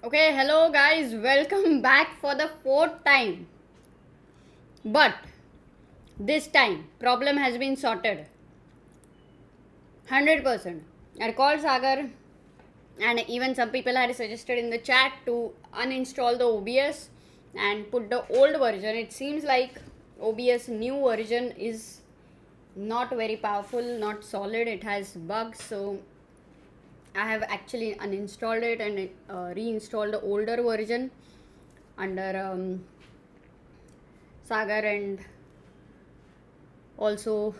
Okay, hello guys, welcome back for the fourth time. But this time, problem has been sorted 100%. I called Sagar, and even some people had suggested in the chat to uninstall the OBS and put the old version. It seems like OBS new version is not very powerful, not solid, it has bugs, so I have actually uninstalled it and reinstalled the older version under Sagar, and also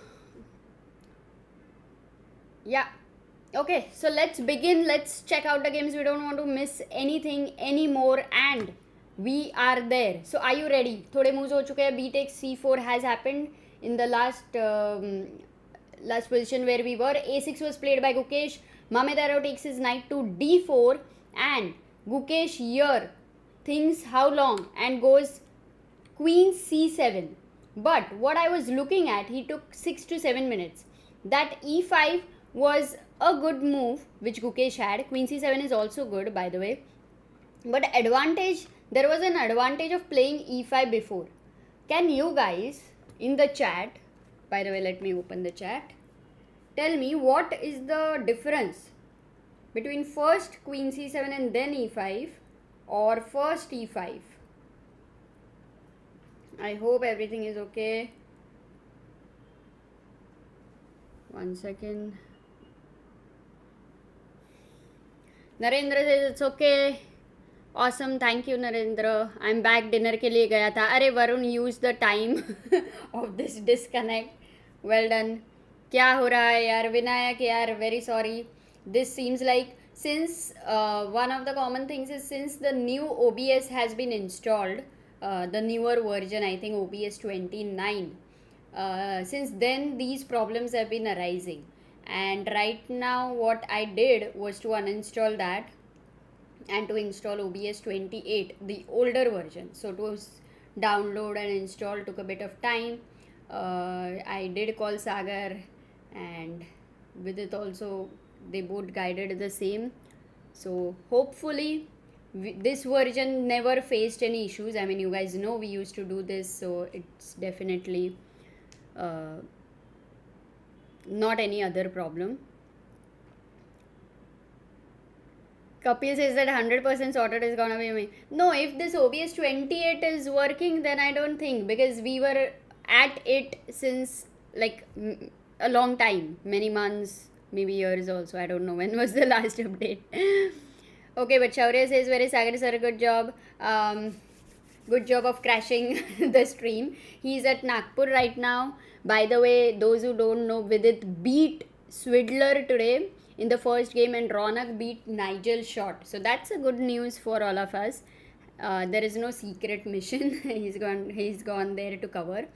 yeah. Okay, so let's begin. Let's check out the games. We don't want to miss anything anymore, and we are there. So are you ready? थोड़े moves हो चुके हैं. B takes C4 has happened in the last position where we were. A6 was played by Gukesh. Mamedyarov takes his knight to D4, and Gukesh here thinks how long and goes Queen C7. But what I was looking at, he took 6 to 7 minutes. That E5 was a good move which Gukesh had. Queen C7 is also good, by the way. But there was an advantage of playing E5 before. Can you guys in the chat, by the way, let me open the chat, tell me what is the difference between first Queen C7 and then E5 or first E5? I hope everything is okay. One second. Narendra says it's okay. Awesome, thank you Narendra. I'm back. Dinner के लिए गया था. अरे Varun, use the time of this disconnect. Well done. क्या हो रहा है यार? विनायक यार, very sorry. This seems like since one of the common things is since the new OBS has been installed, the newer version, I think OBS 29. Since then these problems have been arising, and right now what I did was to uninstall that and to install OBS 28, the older version. So to download and install took a bit of time. I did call Sagar, and with it also they both guided the same. So hopefully this version never faced any issues. I mean, you guys know we used to do this, so it's definitely not any other problem. Kapil says that 100% sorted is gonna be me. No, if this OBS 28 is working, then I don't think, because we were at it since like a long time, many months, maybe years also. I don't know when was the last update. Okay, but Shaurya says, very Sagar sir, good job. Good job of crashing the stream. He's at Nagpur right now. By the way, those who don't know, Vidit beat Swidler today in the first game, and Ronak beat Nigel Short. So that's a good news for all of us. There is no secret mission. He's gone there to cover.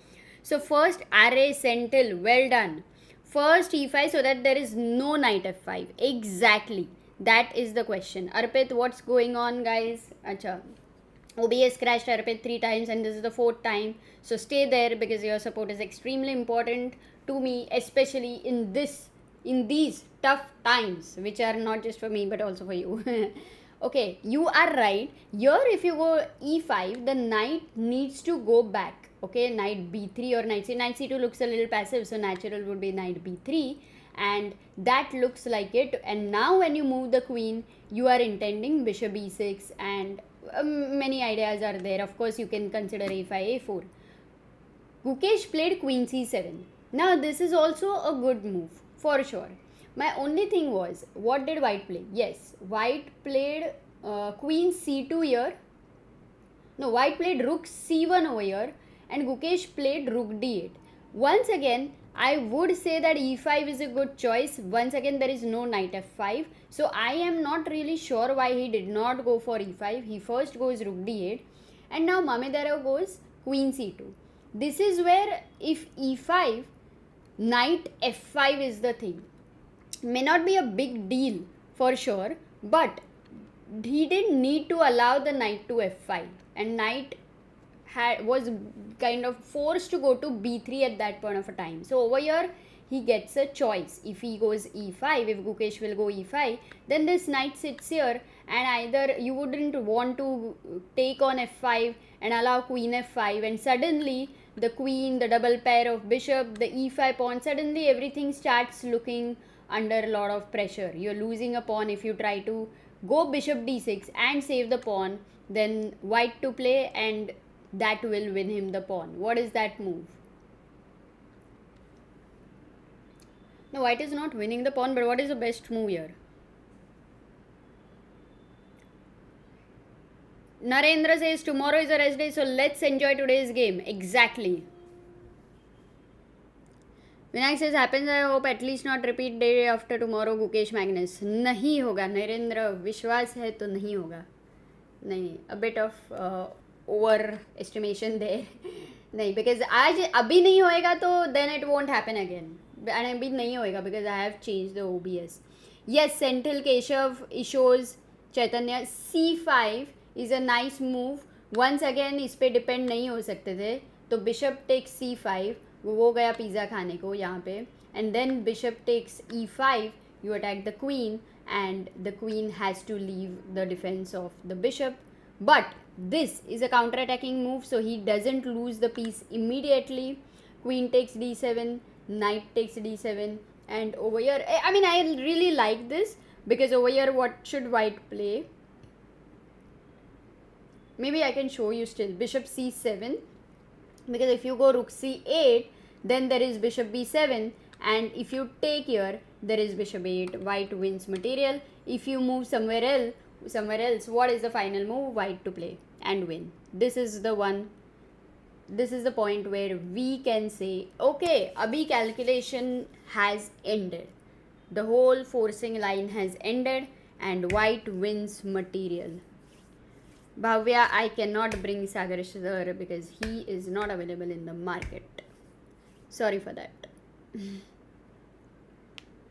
So first array Sentinel, well done. First E5 so that there is no knight F5. Exactly. That is the question. Arpit, what's going on, guys? Acha. OBS crashed Arpit 3 times, and this is the 4th time. So stay there, because your support is extremely important to me, especially in these tough times, which are not just for me but also for you. Okay, you are right. Here if you go E5, the knight needs to go back. Okay, knight B3 or knight C2 looks a little passive, so natural would be knight B3, and that looks like it. And now when you move the queen, you are intending bishop E6, and many ideas are there. Of course, you can consider A5, A4. Gukesh played Queen C7. Now this is also a good move for sure. My only thing was, what did White play? Yes, White played Queen C2 here. No, White played Rook C1 over here, and Gukesh played Rook D8. Once again, I would say that E5 is a good choice. Once again, there is no knight F5. So I am not really sure why he did not go for E5. He first goes Rook D8, and now Mamedyarov goes Queen C2. This is where if E5, knight F5 is the thing. May not be a big deal for sure, but he didn't need to allow the knight to F5, and knight was kind of forced to go to B3 at that point of a time. So over here he gets a choice. If he goes e5, if Gukesh will go e5, then this knight sits here, and either you wouldn't want to take on f5 and allow queen f5, and suddenly the queen, the double pair of bishop, the e5 pawn, suddenly everything starts looking under a lot of pressure. You're losing a pawn if you try to go bishop d6 and save the pawn, then white to play, and that will win him the pawn. What is that move? No, white is not winning the pawn, but what is the best move here? Narendra says tomorrow is a rest day, so let's enjoy today's game. Exactly. Vinayak says happens, I hope at least not repeat day after tomorrow Gukesh Magnus. नहीं होगा नरेंद्र, विश्वास है तो नहीं होगा. नहीं, a bit of over estimation there. नहीं, because आज अभी नहीं होएगा तो then it won't happen again. And अभी नहीं होएगा because I have changed the OBS. Yes, Senthil Keshav shows Chaitanya C5 is a nice move. Once again इस पे depend नहीं हो सकते थे, तो bishop takes C5, वो गया पिज़्ज़ा खाने को यहाँ पे, and then bishop takes e5, you attack the queen, and the queen has to leave the defense of the bishop. But this is a counter-attacking move, so he doesn't lose the piece immediately. Queen takes d7, knight takes d7, and over here, I mean, I really like this, because over here, what should white play? Maybe I can show you still. Bishop c7, because if you go rook c8, then there is bishop b7, and if you take here, there is bishop 8. White wins material. If you move somewhere else, what is the final move? White to play and win. This is the one. This is the point where we can say, okay, abhi calculation has ended. The whole forcing line has ended, and white wins material. Bhavya, I cannot bring Sagar sir because he is not available in the market. Sorry for that.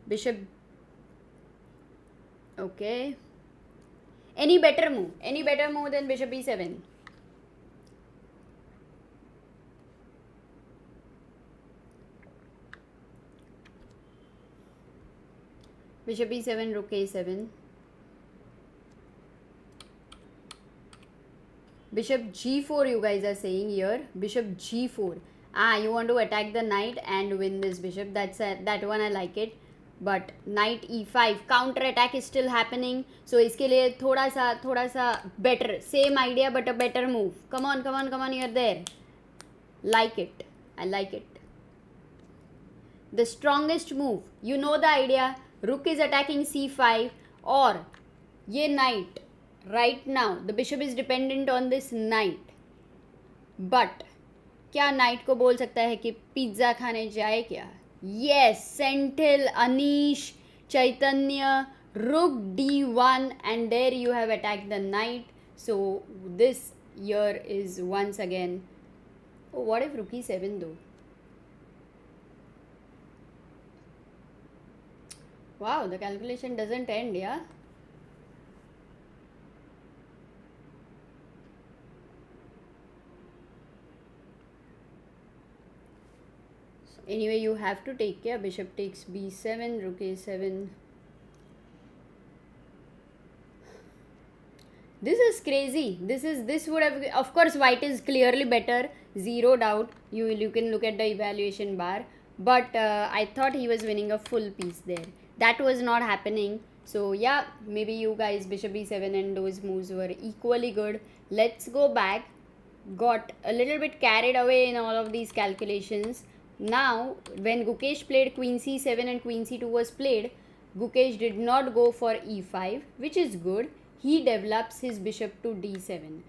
Bishop. Okay. Any better move? Any better move than bishop e7? Bishop e7, rook a7. Bishop g4 you guys are saying here. Bishop g4. You want to attack the knight and win this bishop. That one I like it. But knight e5 counter attack is still happening. So इसके लिए थोड़ा सा better. Same idea but a better move. Come on, you're there. Like it. I like it. The strongest move. You know the idea. Rook is attacking c5 or ये knight. Right now the bishop is dependent on this knight. But क्या night को बोल सकता है कि pizza खाने जाए क्या? Yes, Senthil, Anish, Chaitanya, rook d1, and there you have attacked the knight. So this here is once again. Oh, what if rook e7 though? Wow, the calculation doesn't end, yeah? Anyway, you have to take care. Bishop takes b7, rook a7. This is crazy. This would have, of course, white is clearly better, zero doubt. You can look at the evaluation bar. But I thought he was winning a full piece there. That was not happening. So yeah, maybe you guys bishop e7 and those moves were equally good. Let's go back. Got a little bit carried away in all of these calculations. Now, when Gukesh played queen c7 and queen c2 was played, Gukesh did not go for e5, which is good. He develops his bishop to d7.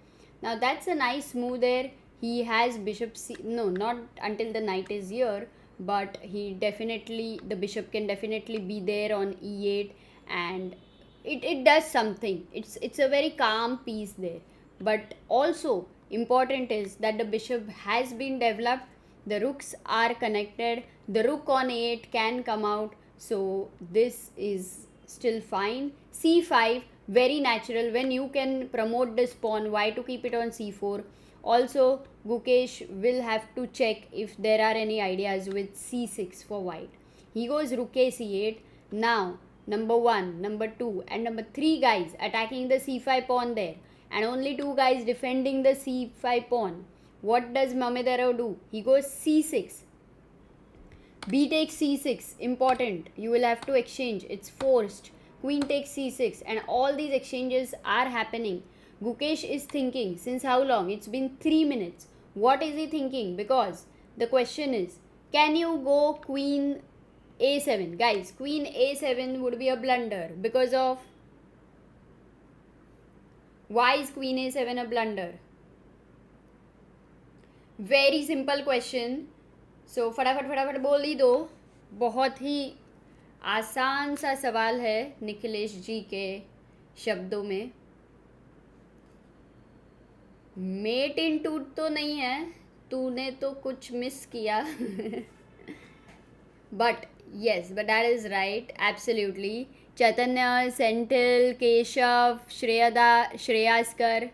Now, that's a nice move there. He has bishop c... No, not until the knight is here. But the bishop can definitely be there on e8. And it does something. It's a very calm piece there. But also, important is that the bishop has been developed. The rooks are connected. The rook on a8 can come out. So this is still fine. c5, very natural. When you can promote this pawn, why to keep it on c4? Also, Gukesh will have to check if there are any ideas with c6 for white. He goes rook a c8. Now, number 1, number 2, and number 3 guys attacking the c5 pawn there, and only 2 guys defending the c5 pawn. What does Mamedyarov do? He goes c6. B takes c6. Important. You will have to exchange. It's forced. Queen takes c6. And all these exchanges are happening. Gukesh is thinking. Since how long? It's been 3 minutes. What is he thinking? Because the question is, can you go queen a7? Guys, queen a7 would be a blunder. Because of... Why is queen a7 a blunder? Very simple question. सो फटाफट फटाफट बोल ही दो. बहुत ही आसान सा सवाल है निखिलेश जी के शब्दों में. मेट इन टूट तो नहीं है, तूने तो कुछ मिस किया. But yes, but that is right, absolutely. Chaitanya, Senthil, Keshav, Shreyaskar.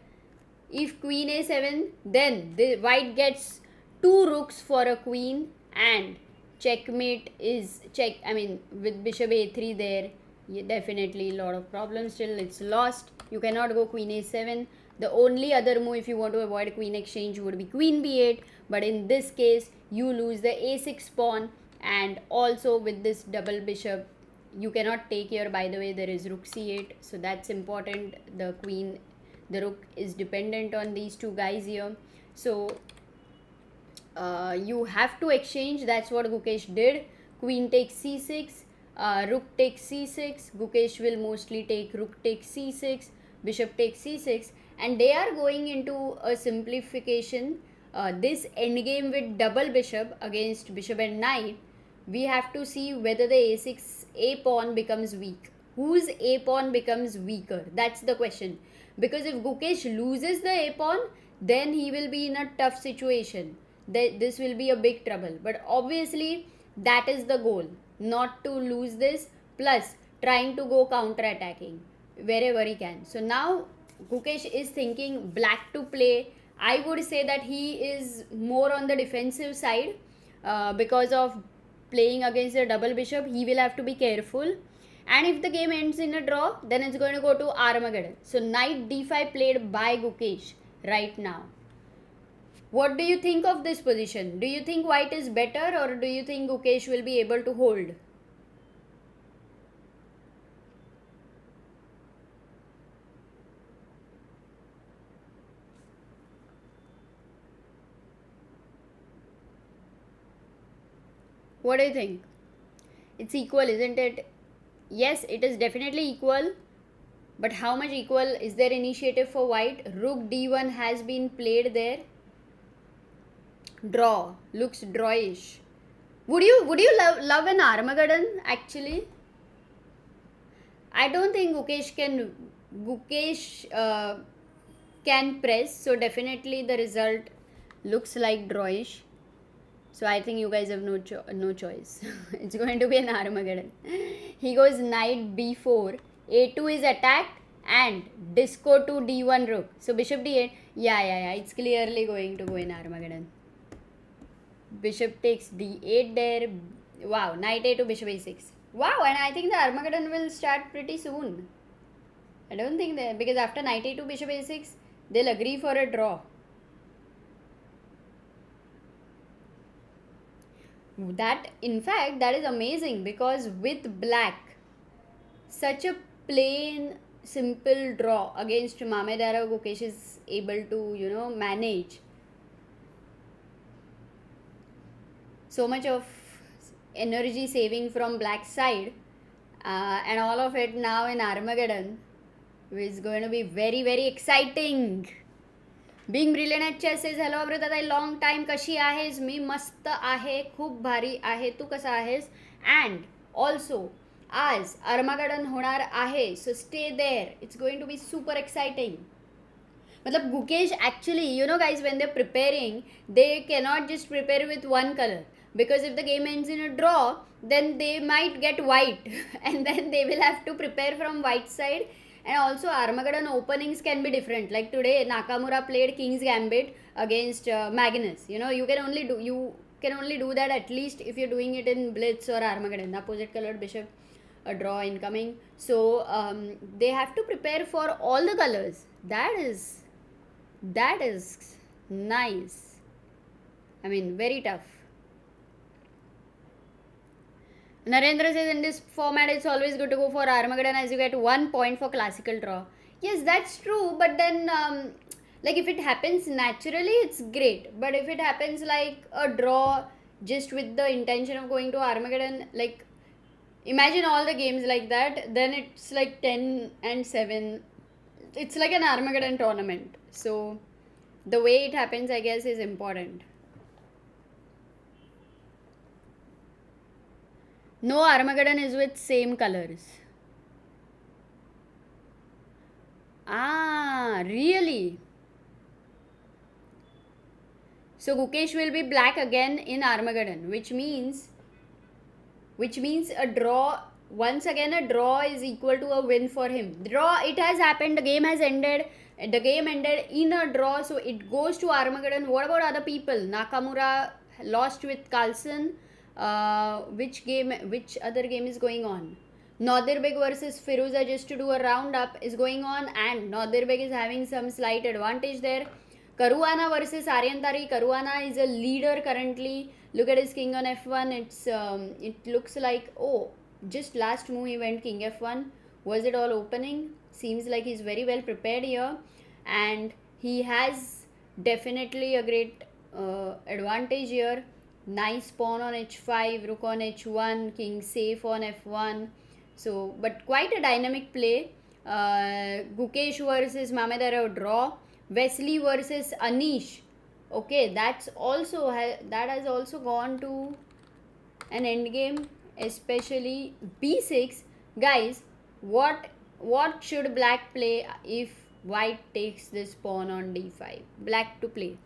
If queen a7, then the white gets 2 rooks for a queen, and checkmate is with bishop a3 there, definitely a lot of problems still. It's lost. You cannot go queen a7. The only other move if you want to avoid queen exchange would be queen b8, but in this case you lose the a6 pawn, and also with this double bishop you cannot take here. By the way, there is rook c8, so that's important. The rook is dependent on these 2 guys here, so you have to exchange. That's what Gukesh did. Queen takes c6, rook takes c6. Gukesh will mostly take rook takes c6, bishop takes c6, and they are going into a simplification. This endgame with double bishop against bishop and knight, we have to see whether the a pawn becomes weak. Whose a pawn becomes weaker? That's the question. Because if Gukesh loses the a pawn, then he will be in a tough situation. This will be a big trouble. But obviously that is the goal, not to lose this, plus trying to go counter attacking wherever he can. So now Gukesh is thinking black to play. I would say that he is more on the defensive side because of playing against a double bishop. He will have to be careful, and if the game ends in a draw, then it's going to go to Armageddon. So knight d5 played by Gukesh right now. What do you think of this position? Do you think white is better, or do you think Gukesh will be able to hold? What do you think? It's equal, isn't it? Yes, it is definitely equal. But how much equal? Is there initiative for white? Rook d1 has been played there. Draw. Looks drawish. Would you love an Armageddon actually? I don't think Gukesh can press, so definitely the result looks like drawish. So I think you guys have no choice. It's going to be an Armageddon. He goes knight b4, a2 is attacked, and disco to d1 rook. So bishop d8. Yeah. It's clearly going to go in Armageddon. Bishop takes d8 there. Wow, knight a to bishop a6. Wow, and I think the Armageddon will start pretty soon. I don't think that, because after knight a to bishop a6, they'll agree for a draw. That, in fact, that is amazing, because with black, such a plain, simple draw against Mamedyarov, Gukesh is able to, manage. So much of energy saving from black side, and all of it now in Armageddon is going to be very, very exciting. Being Brilliant at Chess says, hello Amruta ताई, long time, कशी आहेस? मी मस्त आहे, खूप भारी आहे, तू कसा आहेस? And also आज Armageddon होणार आहे, so stay there. It's going to be super exciting. मतलब Gukesh actually, guys, when they're preparing, they cannot just prepare with one color, because if the game ends in a draw, then they might get white and then they will have to prepare from white side. And also Armageddon openings can be different. Like today Nakamura played King's Gambit against Magnus. You can only can only do that at least if you're doing it in blitz or Armageddon. Opposite colored bishop, a draw incoming. So they have to prepare for all the colors. That is nice. I mean, very tough. Narendra says in this format it's always good to go for Armageddon as you get 1 point for classical draw. Yes, that's true, but then like if it happens naturally, it's great. But if it happens like a draw just with the intention of going to Armageddon, like imagine all the games like that, then it's like 10 and 7. It's like an Armageddon tournament. So the way it happens, I guess, is important. No, Armageddon is with same colors. Ah, really? So Gukesh will be black again in Armageddon, which means a draw. Once again, a draw is equal to a win for him. Draw, it has happened. The game has ended. The game ended in a draw, so it goes to Armageddon. What about other people? Nakamura lost with Carlsen. Which other game is going on? Nodirbek versus Firuza, just to do a roundup, is going on, and Nodirbek is having some slight advantage there. Caruana versus Aryantari. Caruana is a leader currently. Look at his king on f1. It looks like, oh, just last move he went king f1. Was it all opening? Seems like he's very well prepared here, and he has definitely a great advantage here. Nice pawn on h5, rook on h1, king safe on f1. So, but quite a dynamic play. Gukesh versus Mamedyarov draw. Wesley versus Anish. Okay, that has also gone to an endgame, especially b6. Guys, what should black play if white takes this pawn on d5? Black to play.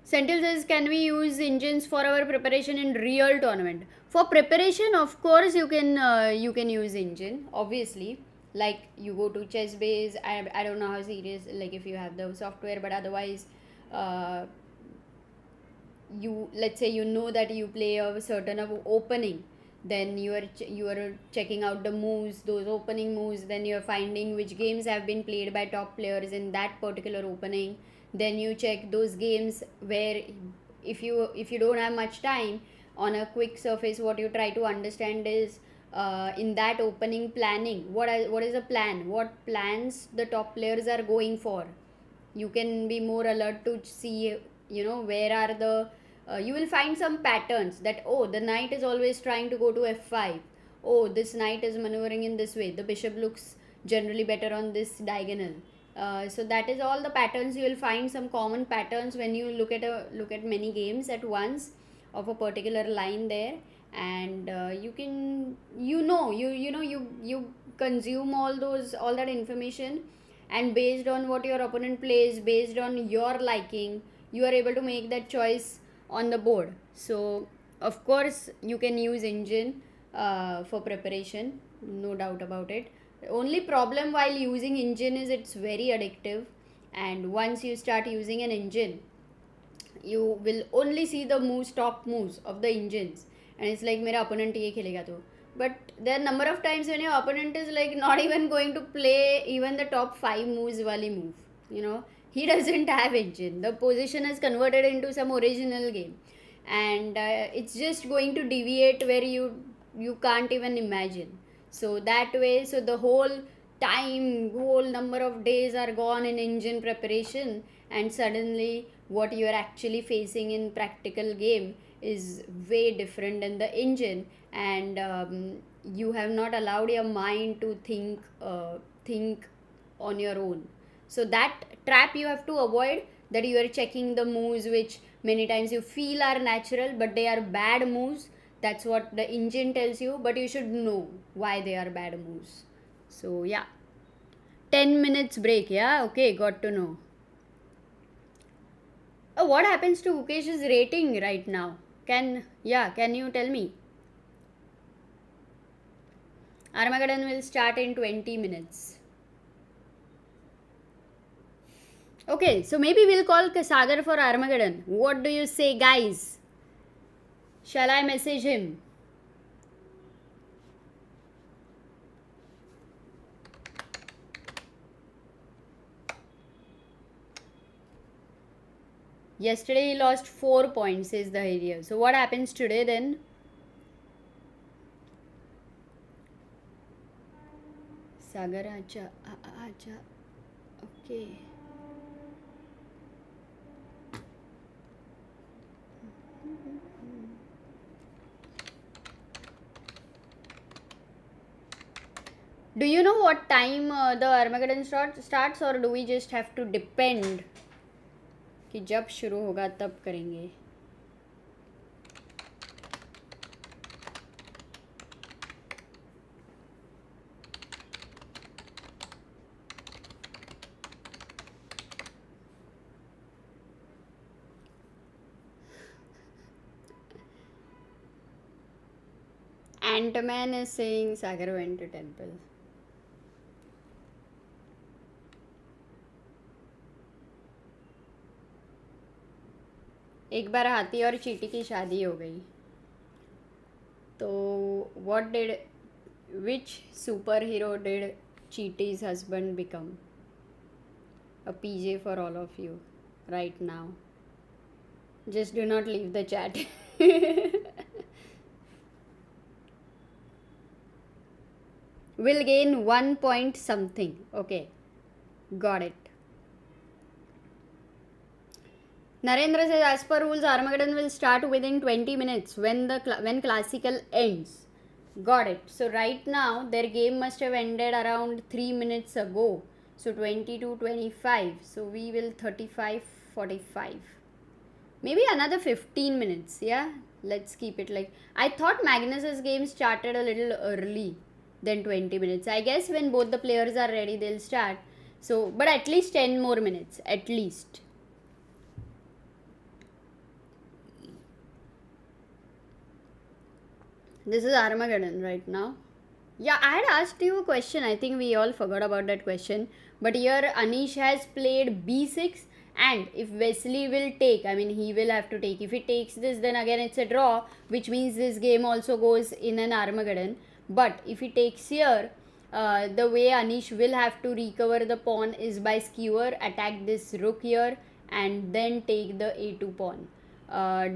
Sentil says, can we use engines for our preparation in real tournament? For preparation, of course, you can use engine, obviously. Like you go to chess base. I don't know how serious, like if you have the software, but otherwise, let's say you know that you play a certain opening, then you are checking out the moves, those opening moves, then you are finding which games have been played by top players in that particular opening. Then you check those games where if you don't have much time on a quick surface, what you try to understand is in that opening planning, what is the plan, what plans the top players are going for. You can be more alert to see, where are the you will find some patterns that, oh, the knight is always trying to go to f5. Oh, this knight is maneuvering in this way. The bishop looks generally better on this diagonal. So that is all the patterns. You will find some common patterns when you look at many games at once of a particular line there, and you can you consume all that information, and based on what your opponent plays, based on your liking, you are able to make that choice on the board. So of course you can use engine for preparation, no doubt about it. The only problem while using engine is it's very addictive, and once you start using an engine, you will only see the top moves of the engines, and it's like मेरा opponent ये खेलेगा तो. But there are number of times when your opponent is like not even going to play even the top 5 moves wali move. He doesn't have engine. The position is converted into some original game, and it's just going to deviate where you can't even imagine. So that way, so the whole number of days are gone in engine preparation, and suddenly what you are actually facing in practical game is way different than the engine, and you have not allowed your mind to think on your own. So that trap you have to avoid, that you are checking the moves which many times you feel are natural but they are bad moves. That's what the engine tells you, but you should know why they are bad moves. So yeah, 10 minutes break. Yeah, okay, got to know. What happens to Gukesh's rating right now? Can you tell me? Armageddon will start in 20 minutes. Okay, so maybe we'll call Sagar for Armageddon. What do you say, guys? Shall I message him? Yesterday he lost 4 points, says the area. So what happens today then? Sagar acha, acha. Okay. Do you know what time the Armageddon starts, or do we just have to depend कि जब शुरू होगा तब करेंगे? Ant-Man is saying Sagar went to temple. एक बार हाथी और चींटी की शादी हो गई तो what did which superhero did Cheety's husband become? A PJ for all of you right now. Just do not leave the chat. Will gain 1 point something. Okay, got it. Narendra says, as per rules, Armageddon will start within 20 minutes when classical ends. Got it. So right now their game must have ended around 3 minutes ago. So 20 to 25. So we will 35, 45. Maybe another 15 minutes. Yeah, let's keep it like. I thought Magnus's game started a little early than 20 minutes. I guess when both the players are ready, they'll start. So, but at least 10 more minutes. At least. This is Armageddon right now. Yeah, I had asked you a question. I think we all forgot about that question. But here Anish has played b6, and if Wesley will take, I mean he will have to take. If he takes this, then again it's a draw, which means this game also goes in an Armageddon. But if he takes here, the way Anish will have to recover the pawn is by skewer, attack this rook here, and then take the a2 pawn.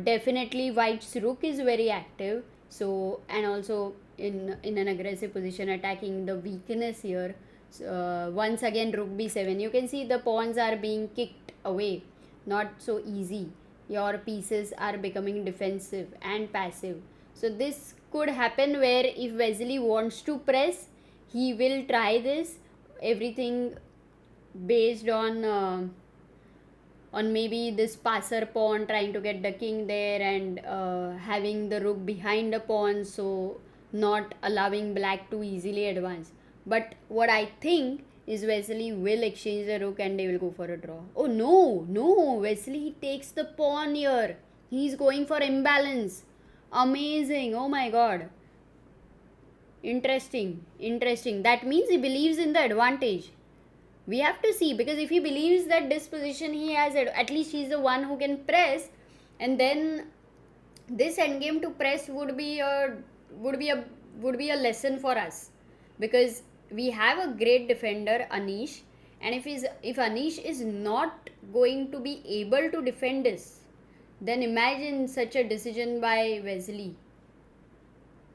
Definitely White's rook is very active. So, and also in an aggressive position, attacking the weakness here. So, once again rook b7. You can see the pawns are being kicked away. Not so easy. Your pieces are becoming defensive and passive. So this could happen where if Wesley wants to press, he will try this. Everything based on maybe this passer pawn trying to get the king there, and having the rook behind the pawn, so not allowing black to easily advance. But what I think is Wesley will exchange the rook and they will go for a draw. Oh no, Wesley takes the pawn here. He's going for imbalance. Amazing. Oh my god. Interesting. That means he believes in the advantage. We have to see, because if he believes that this position he has, at least he's the one who can press, and then this endgame to press would be a lesson for us, because we have a great defender Anish, and if Anish is not going to be able to defend this, then imagine such a decision by Wesley.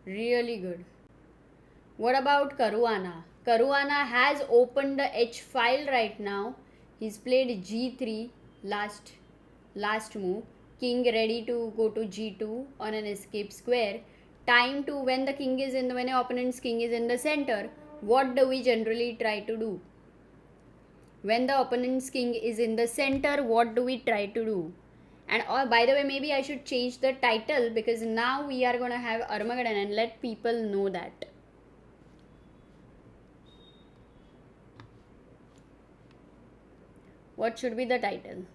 Really good. What about Caruana? Caruana has opened the H file right now. He's played G3 last move. King ready to go to G2 on an escape square. Time to when an opponent's king is in the center. What do we generally try to do? When the opponent's king is in the center, what do we try to do? And by the way, maybe I should change the title, because now we are gonna have Armageddon, and let people know that. What should be the title?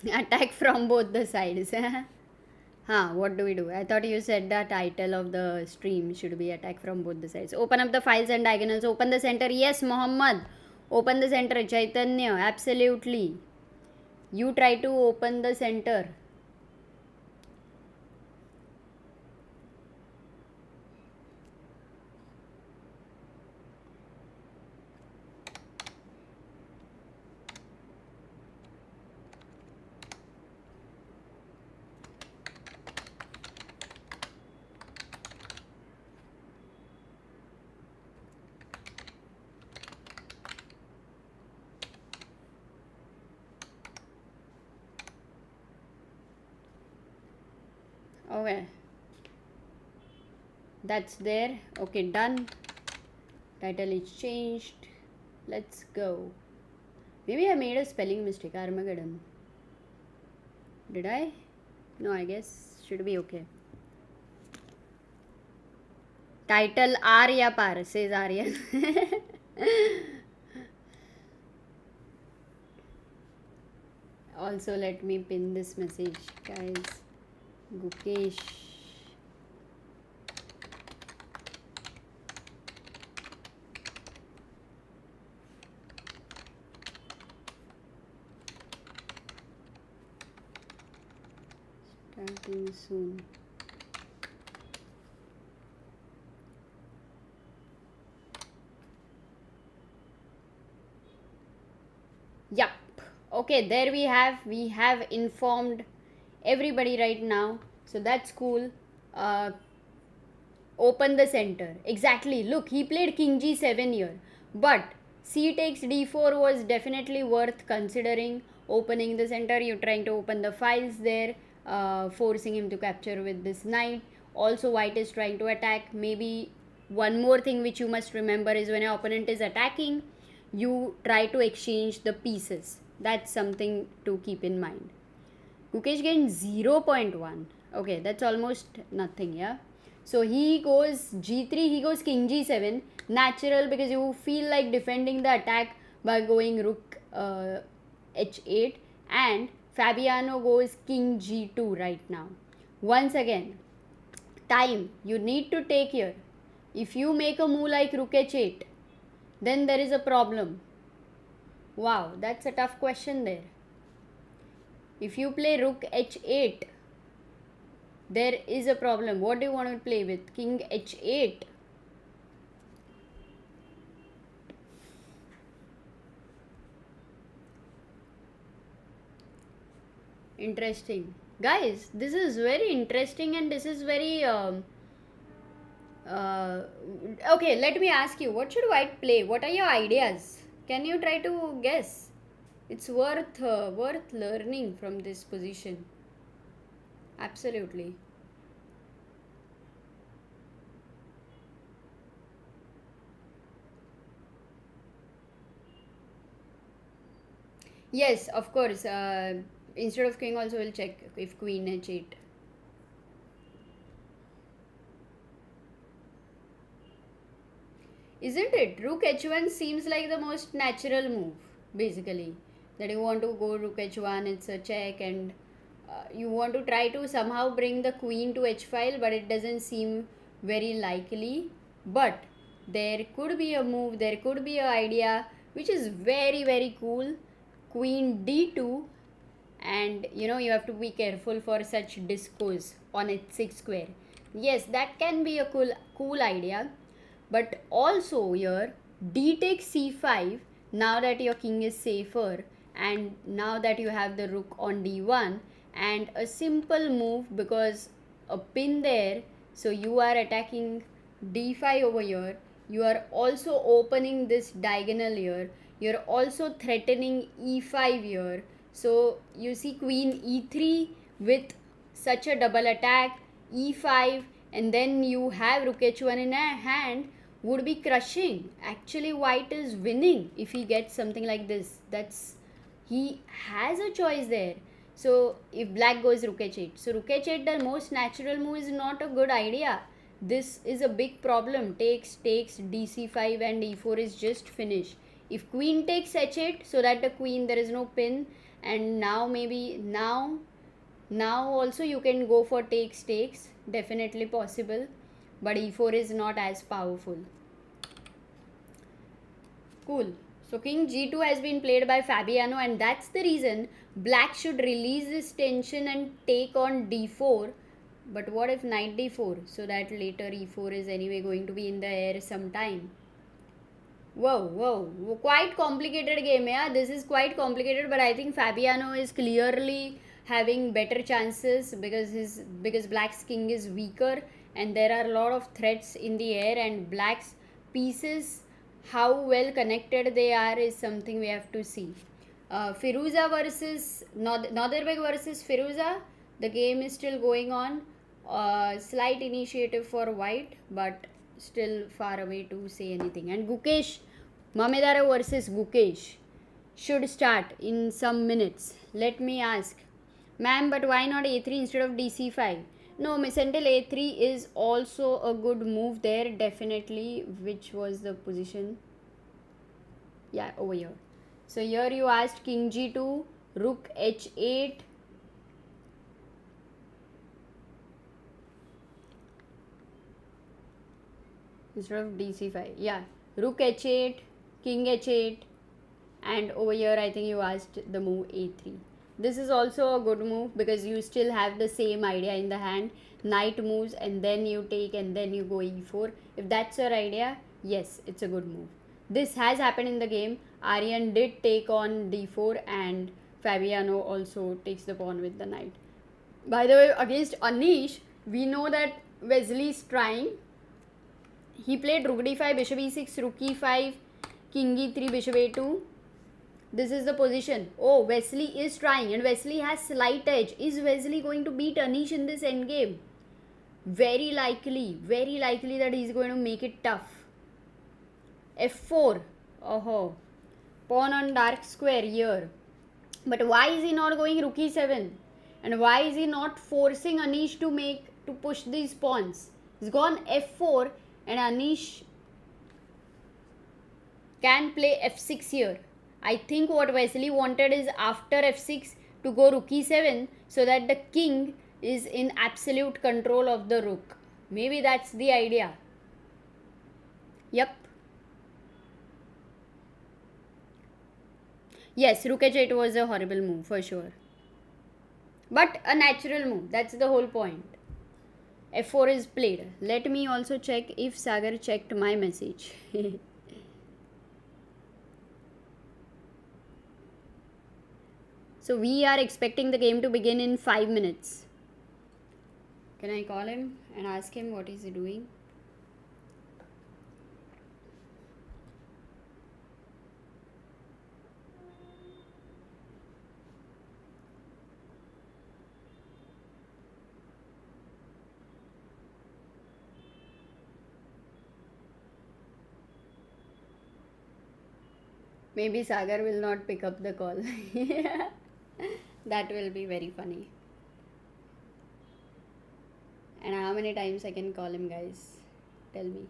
Attack from both the sides. Huh, what do we do? I thought you said the title of the stream should be attack from both the sides. Open up the files and diagonals. Open the center. Yes, Mohammed. Open the center. Chaitanya. Absolutely. You try to open the center. Okay. That's there. Okay, done. Title is changed. Let's go. Maybe I made a spelling mistake. Armageddon. Did I? No, I guess should be okay. Title Arya Par, says Aryan. Also, let me pin this message, guys. Gukesh. Starting soon. Yup. Okay, there we have informed everybody right now, so that's cool. Open the center. Exactly. Look, he played king g7 here, but c takes d4 was definitely worth considering. Opening the center, you're trying to open the files there, forcing him to capture with this knight. Also, white is trying to attack. Maybe one more thing which you must remember is when your opponent is attacking, you try to exchange the pieces. That's something to keep in mind. Gukesh gained 0.1. Okay, that's almost nothing, yeah. So he goes g3, he goes king g7. Natural, because you feel like defending the attack by going rook h8. And Fabiano goes king g2 right now. Once again, time you need to take here. If you make a move like rook h8, then there is a problem. Wow, that's a tough question there. If you play rook h8, there is a problem. What do you want to play with? King h8. Interesting. Guys, this is very interesting and this is very... okay, let me ask you, what should white play? What are your ideas? Can you try to guess? It's worth learning from this position. Absolutely. Yes, of course. Instead of king also we'll check if queen h8. Isn't it? Rook h1 seems like the most natural move, basically. That you want to go rook h1, it's a check, and you want to try to somehow bring the queen to h file, but it doesn't seem very likely. But there could be a move, there could be an idea which is very, very cool. Queen d2, and you have to be careful for such discourse on h6 square. Yes, that can be a cool idea. But also here, d takes c5, now that your king is safer, and now that you have the rook on d1, and a simple move because a pin there, so you are attacking d5 over here, you are also opening this diagonal here, you're also threatening e5 here. So you see queen e3 with such a double attack, e5, and then you have rook h1 in hand, would be crushing. Actually, white is winning if he gets something like this. He has a choice there. So if black goes rook h8, so rook h8, the most natural move, is not a good idea. This is a big problem. Takes dc5, and e4 is just finished. If queen takes h8, so that the queen, there is no pin, And now maybe now also you can go for takes, definitely possible, but e4 is not as powerful. Cool. So king g2 has been played by Fabiano, and that's the reason black should release this tension and take on d4. But what if knight d4? So that later e4 is anyway going to be in the air sometime. Whoa, quite complicated game, yeah. This is quite complicated, but I think Fabiano is clearly having better chances because black's king is weaker, and there are a lot of threats in the air, and black's pieces, how well connected they are, is something we have to see. Firuza versus Norway versus Firuza. The game is still going on. Slight initiative for white, but still far away to say anything. And Gukesh, Mamedyarov versus Gukesh should start in some minutes. Let me ask, ma'am, but why not a3 instead of dc5? No, Sentinel a3 is also a good move there, definitely. Which was the position? Yeah, over here. So here you asked king g2, rook h8. Instead of dc5. Yeah, rook h8, king h8, and over here I think you asked the move a3. This is also a good move because you still have the same idea in the hand. Knight moves and then you take and then you go e4. If that's your idea, yes, it's a good move. This has happened in the game. Aryan did take on d4 and Fabiano also takes the pawn with the knight. By the way, against Anish, we know that Wesley is trying. He played rook d5, bishop e6, rook e5, king e3, bishop a2. This is the position. Oh, Wesley is trying, and Wesley has slight edge. Is Wesley going to beat Anish in this endgame? Very likely that he's going to make it tough. f4. Oh, pawn on dark square here. But why is he not going rook e7? And why is he not forcing Anish to push these pawns? He's gone f4, and Anish can play f6 here. I think what Wesley wanted is after f6 to go rook e7 so that the king is in absolute control of the rook. Maybe that's the idea. Yep. Yes, rook h8 was a horrible move for sure. But a natural move. That's the whole point. f4 is played. Let me also check if Sagar checked my message. So we are expecting the game to begin in 5 minutes. Can I call him and ask him what is he doing? Maybe Sagar will not pick up the call. That will be very funny. And how many times I can call him, guys? Tell me.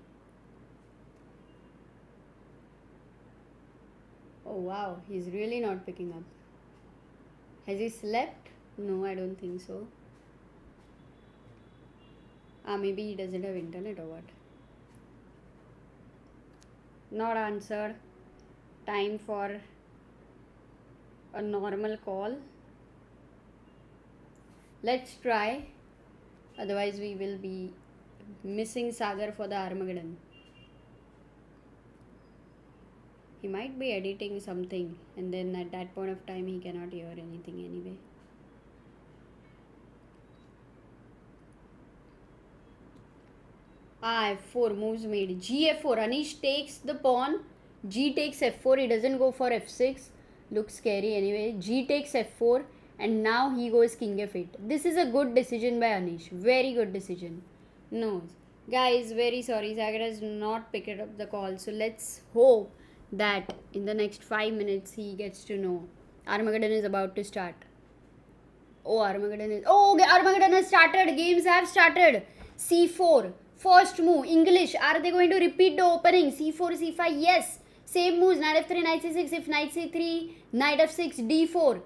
Oh wow, he's really not picking up. Has he slept? No, I don't think so. Maybe he doesn't have internet or what. Not answered. Time for a normal call. Let's try. Otherwise we will be missing Sagar for the Armageddon. He might be editing something, and then at that point of time he cannot hear anything anyway. f4 moves made. G-f4. Anish takes the pawn. G takes f4. He doesn't go for f6. Looks scary anyway. G takes f4. And now he goes king f8. This is a good decision by Anish. Very good decision. No. Guys, very sorry. Sagar has not picked up the call. So let's hope that in the next 5 minutes he gets to know. Armageddon is about to start. Oh, Armageddon has started. Games have started. C4. First move. English. Are they going to repeat the opening? C4, C5. Yes. Same moves. Knight f3, knight c6. If knight c3, knight f6, d4.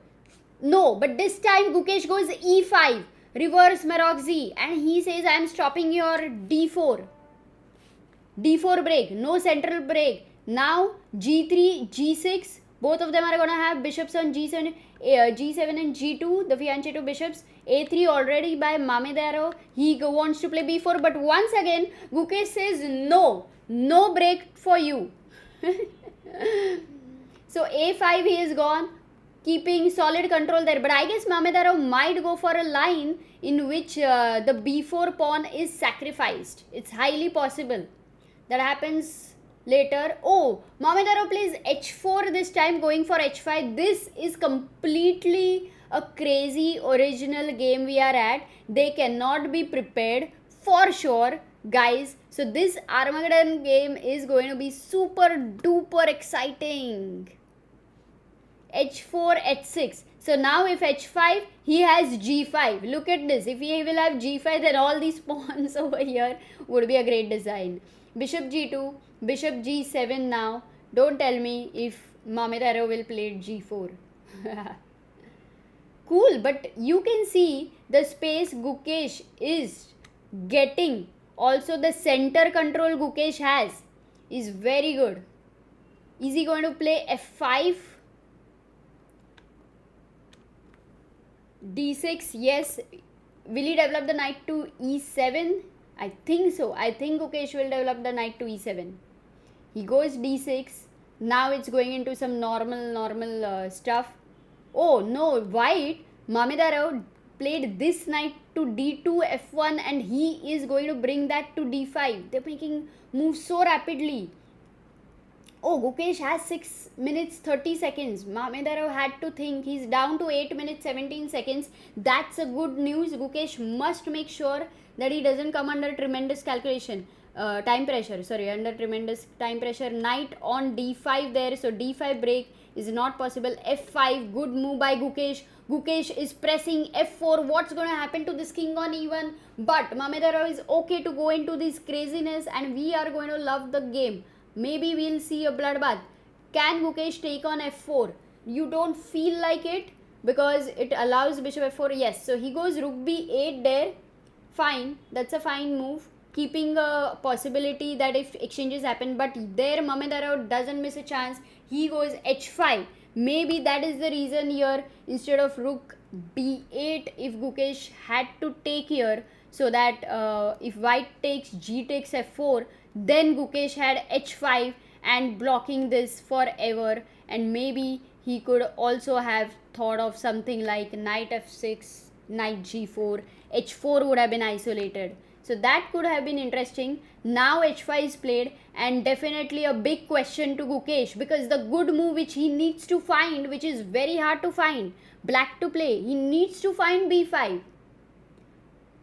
No, but this time Gukesh goes e5, reverse Maroczy, and he says, I am stopping your d4. d4 break, no central break. Now g3, g6, both of them are going to have bishops on g7, g7 and g2, the fiancé two bishops. a3 already by Mamedyarov. He wants to play b4, but once again Gukesh says no, no break for you. So a5 he is gone, keeping solid control there. But I guess Mamedyarov might go for a line in which the b4 pawn is sacrificed. It's highly possible. That happens later. Oh, Mamedyarov plays h4 this time, going for h5. This is completely a crazy original game we are at. They cannot be prepared for sure, guys. So this Armageddon game is going to be super duper exciting. h4, h6. So now if h5, he has g5. Look at this. If he will have g5, then all these pawns over here would be a great design. Bishop g2, bishop g7 now. Don't tell me if Mamedyarov will play g4. Cool, but you can see the space Gukesh is getting. Also the center control Gukesh has is very good. Is he going to play f5? d6, yes. Will he develop the knight to e7? I think so. I think Gukesh will develop the knight to e7. He goes d6. Now it's going into some normal stuff. Oh no, white. Mamedyarov played this knight to d2, f1, and he is going to bring that to d5. They're making moves so rapidly. Oh, Gukesh has 6 minutes 30 seconds. Mamedyarov had to think. He's down to 8 minutes 17 seconds. That's a good news. Gukesh must make sure that he doesn't come under tremendous time pressure. Knight on d5 there. So d5 break is not possible. f5, good move by Gukesh. Gukesh is pressing f4. What's going to happen to this king on e1? But Mamedyarov is okay to go into this craziness, and we are going to love the game. Maybe we'll see a bloodbath. Can Gukesh take on f4? You don't feel like it because it allows bishop f4. Yes, so he goes rook b8 there. Fine, that's a fine move, keeping a possibility that if exchanges happen. But there Mamedyarov doesn't miss a chance. He goes h5. Maybe that is the reason here, instead of rook b8, if Gukesh had to take here, so that if white takes, g takes f4, then Gukesh had h5 and blocking this forever. And maybe he could also have thought of something like knight f6, knight g4, h4 would have been isolated. So that could have been interesting. Now h5 is played, and definitely a big question to Gukesh, because the good move which he needs to find, which is very hard to find, black to play, he needs to find b5.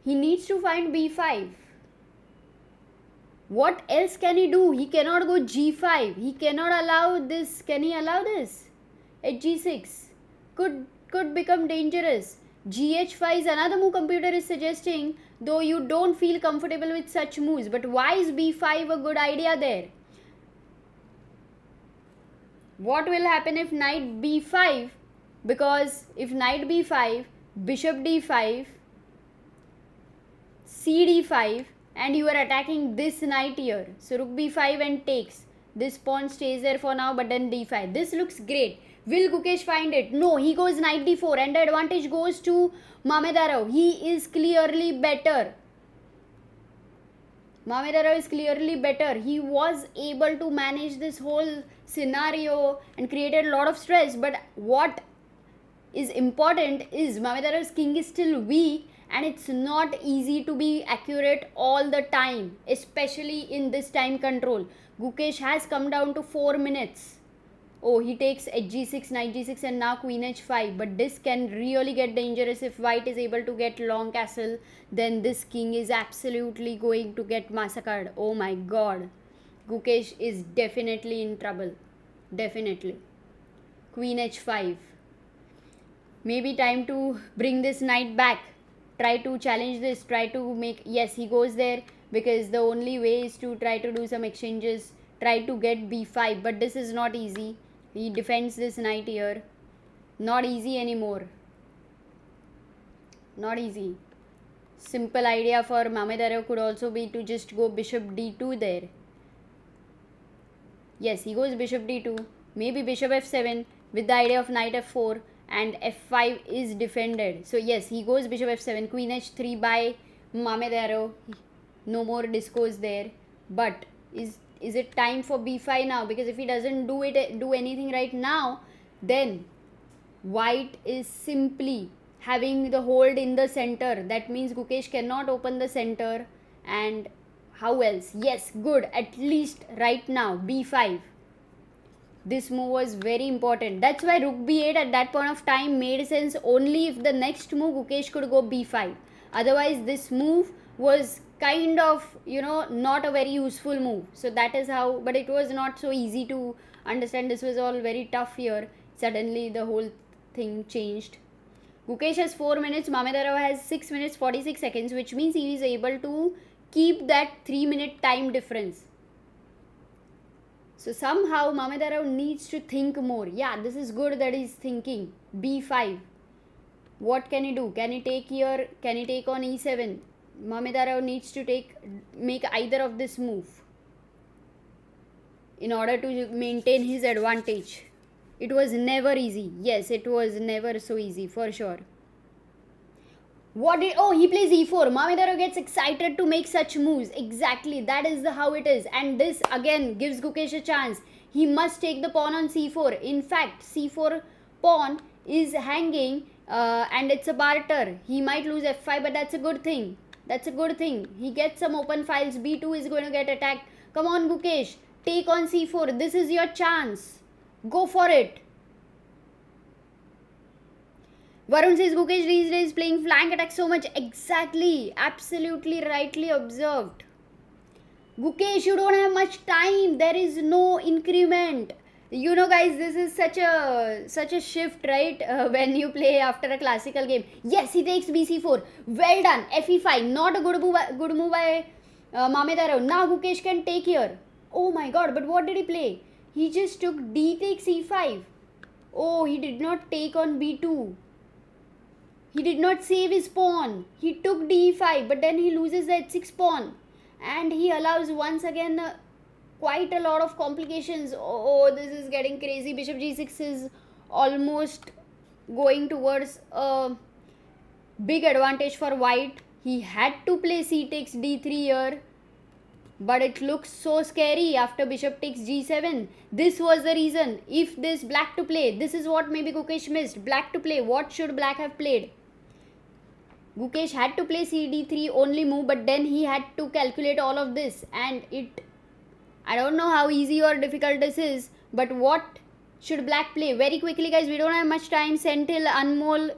He needs to find b5. What else can he do? He cannot go g5. He cannot allow this. Can he allow this? At g6 could become dangerous. gh5 is another move computer is suggesting, though you don't feel comfortable with such moves. But why is b5 a good idea there? What will happen if knight b5? Because if knight b5, bishop d5, c d5, and you are attacking this knight here. So rook b5 and takes. This pawn stays there for now, but then d5. This looks great. Will Gukesh find it? No, he goes knight d4, and the advantage goes to Mamedyarov. He is clearly better. Mamedyarov is clearly better. He was able to manage this whole scenario and created a lot of stress. But what is important is Mamedyarov's king is still weak, and it's not easy to be accurate all the time, especially in this time control. Gukesh has come down to 4 minutes. Oh, he takes hg6, knight g6, and now queen h5. But this can really get dangerous. If white is able to get long castle, then this king is absolutely going to get massacred. Oh my god. Gukesh is definitely in trouble. Definitely. Queen h5. Maybe time to bring this knight back. Try to challenge this. Try to make... Yes, he goes there because the only way is to try to do some exchanges. Try to get b5. But this is not easy. He defends this knight here. Not easy anymore. Not easy. Simple idea for Mamedyarov could also be to just go bishop d2 there. Yes, he goes bishop d2, maybe bishop f7 with the idea of knight f4, and f5 is defended. So yes, he goes bishop f7, queen h3 by Mamedyarov. No more discourse there. But is it time for b5 now? Because if he doesn't do anything right now, then white is simply having the hold in the center. That means Gukesh cannot open the center. And how else? Yes, good. At least right now, b5. This move was very important. That's why rook b8 at that point of time made sense only if the next move Gukesh could go b5. Otherwise, this move was kind of, not a very useful move. So that is how, but it was not so easy to understand. This was all very tough here. Suddenly the whole thing changed. Gukesh has 4 minutes, Mamedyarov has 6 minutes 46 seconds, which means he is able to keep that 3-minute time difference. So somehow Mamedyarov needs to think more. Yeah, this is good that he's thinking. b5. What can he do? Can he take here? Can he take on e7? Mamedyarov needs to make either of this move in order to maintain his advantage. It was never easy. Yes, it was never so easy, for sure. He plays e4. Mamedyarov gets excited to make such moves. Exactly, that is how it is. And this again gives Gukesh a chance. He must take the pawn on c4. In fact, c4 pawn is hanging and it's a barter. He might lose f5, but that's a good thing. That's a good thing. He gets some open files. b2 is going to get attacked. Come on, Gukesh. Take on c4. This is your chance. Go for it. Varun says Gukesh these days playing flank attack so much. Exactly. Absolutely rightly observed. Gukesh, you don't have much time. There is no increment. Guys, this is such a shift, right? When you play after a classical game. Yes, he takes bc4. Well done. fe5. Not a good move by Mamedyarov. Now Gukesh can take here. Oh my god, but what did he play? He just took d takes e5. Oh, he did not take on b2. He did not save his pawn. He took d5, but then he loses the h6 pawn. And he allows once again quite a lot of complications. Oh, this is getting crazy. Bishop g6 is almost going towards a big advantage for white. He had to play c takes d3 here. But it looks so scary after bishop takes g7. This was the reason. If this black to play, this is what maybe Gukesh missed. Black to play. What should black have played? Gukesh had to play cd3 only move, but then he had to calculate all of this. And I don't know how easy or difficult this is, but what should black play? Very quickly, guys, we don't have much time. Senthil, Anmol,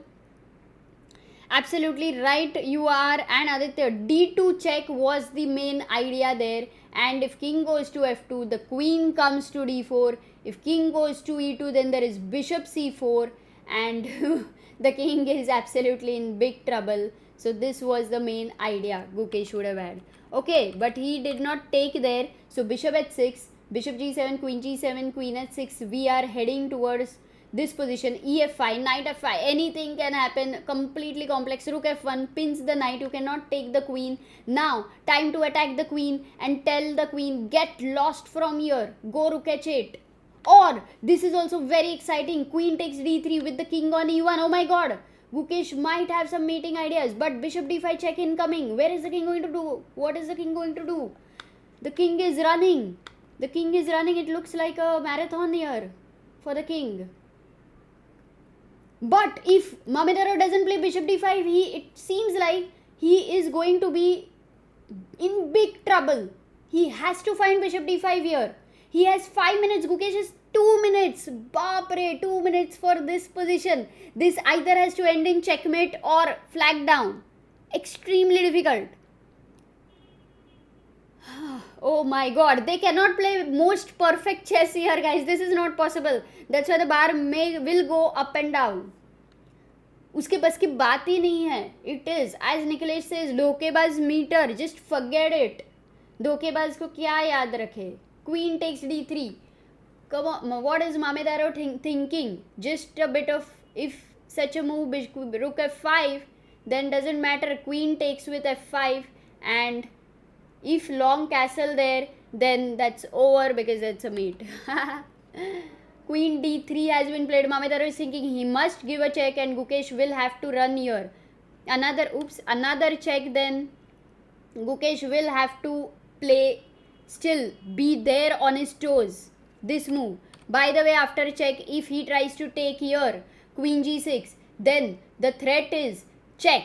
absolutely right you are, and Aditya. d2 check was the main idea there, and if king goes to f2, the queen comes to d4. If king goes to e2, then there is bishop c4, and the king is absolutely in big trouble. So this was the main idea Gukesh would have had. Okay, but he did not take there. So bishop h6, bishop g7, queen g7, queen h6. We are heading towards this position. ef5, knight f5, anything can happen. Completely complex. Rook f1 pins the knight. You cannot take the queen. Now time to attack the queen and tell the queen, get lost from here. Go rook h8. Or this is also very exciting. Queen takes d3 with the king on e1. Oh my god. Gukesh might have some mating ideas, but bishop d5 check incoming. Where is the king going to do? What is the king going to do? The king is running. The king is running. It looks like a marathon here for the king. But if Mamedyarov doesn't play bishop d5, it seems like he is going to be in big trouble. He has to find bishop d5 here. He has 5 minutes. Gukesh has 2 minutes. Baapre, 2 minutes for this position. This either has to end in checkmate or flag down. Extremely difficult. Oh my god. They cannot play most perfect chess here, guys. This is not possible. That's why the bar will go up and down. उसके बस की बात ही नहीं है. It is, as Nikhilesh says, धोखेबाज meter. Just forget it. धोखेबाज को क्या याद रखे? Queen takes d3. Come on, what is Mamedyarov thinking? Just a bit of, if such a move, rook f5, then doesn't matter. Queen takes with f5, and if long castle there, then that's over because it's a mate. Queen d3 has been played. Mamedyarov is thinking he must give a check and Gukesh will have to run here. Another check, then Gukesh will have to play, still be there on his toes. This move. By the way, after check, if he tries to take here, queen g6, then the threat is check.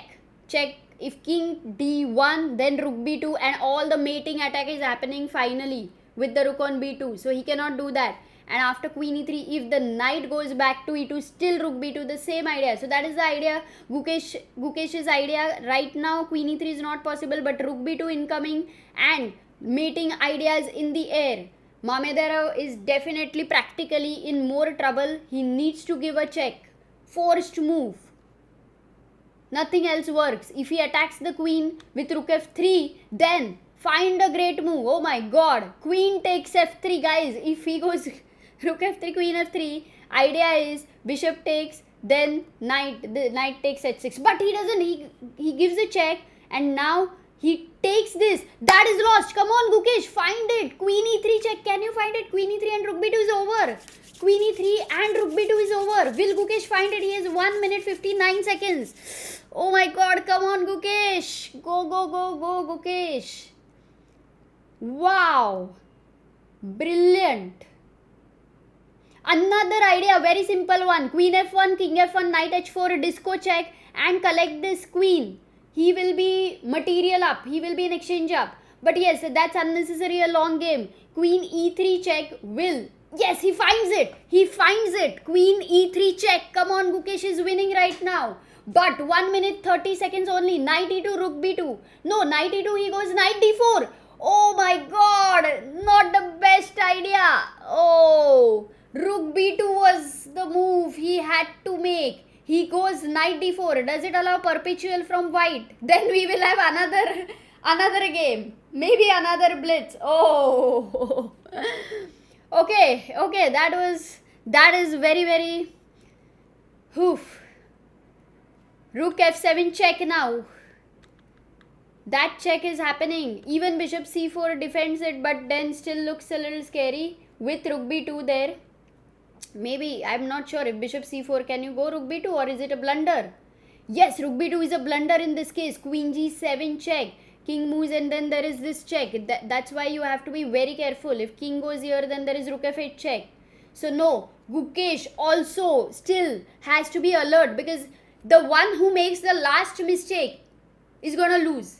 Check. If king d1, then rook b2, and all the mating attack is happening finally with the rook on b2. So he cannot do that. And after queen e3, if the knight goes back to e2, still rook b2, the same idea. So that is the idea. Gukesh's idea right now. Queen e3 is not possible, but rook b2 incoming and mating ideas in the air. Mamedyarov is definitely practically in more trouble. He needs to give a check. Forced move. Nothing else works. If he attacks the queen with rook f3, then find a great move. Oh my god. Queen takes f3, guys. If he goes rook f3, queen f3, idea is bishop takes, then knight. The knight takes h6. But he doesn't. He gives a check, and now he takes this. That is lost. Come on, Gukesh. Find it. Queen e3 check. Can you find it? Queen e3 and rook b2 is over. Queen e3 and rook b2 is over. Will Gukesh find it? He has 1 minute 59 seconds. Oh my god. Come on, Gukesh. Go, go, go, go, Gukesh. Wow. Brilliant. Another idea. Very simple one. Queen f1, king f1, knight h4, disco check, and collect this queen. He will be material up. He will be in exchange up. But yes, that's unnecessary, a long game. Queen e3 check will. Yes, he finds it. He finds it. Queen e3 check. Come on, Gukesh is winning right now. But 1 minute 30 seconds only. Knight e2, rook b2. No, knight e2, he goes knight d4. Oh my god. Not the best idea. Oh, rook b2 was the move he had to make. He goes knight d4. Does it allow perpetual from white? Then we will have another game. Maybe another blitz. Oh. Okay. That is very, very. Oof. Rook f7 check now. That check is happening. Even bishop c4 defends it, but then still looks a little scary with rook b2 there. Maybe, I'm not sure if bishop c4, can you go rook b2 or is it a blunder? Yes, rook b2 is a blunder in this case. Queen g7 check. King moves and then there is this check. That's why you have to be very careful. If king goes here, then there is rook f8 check. So no, Gukesh also still has to be alert, because the one who makes the last mistake is gonna lose.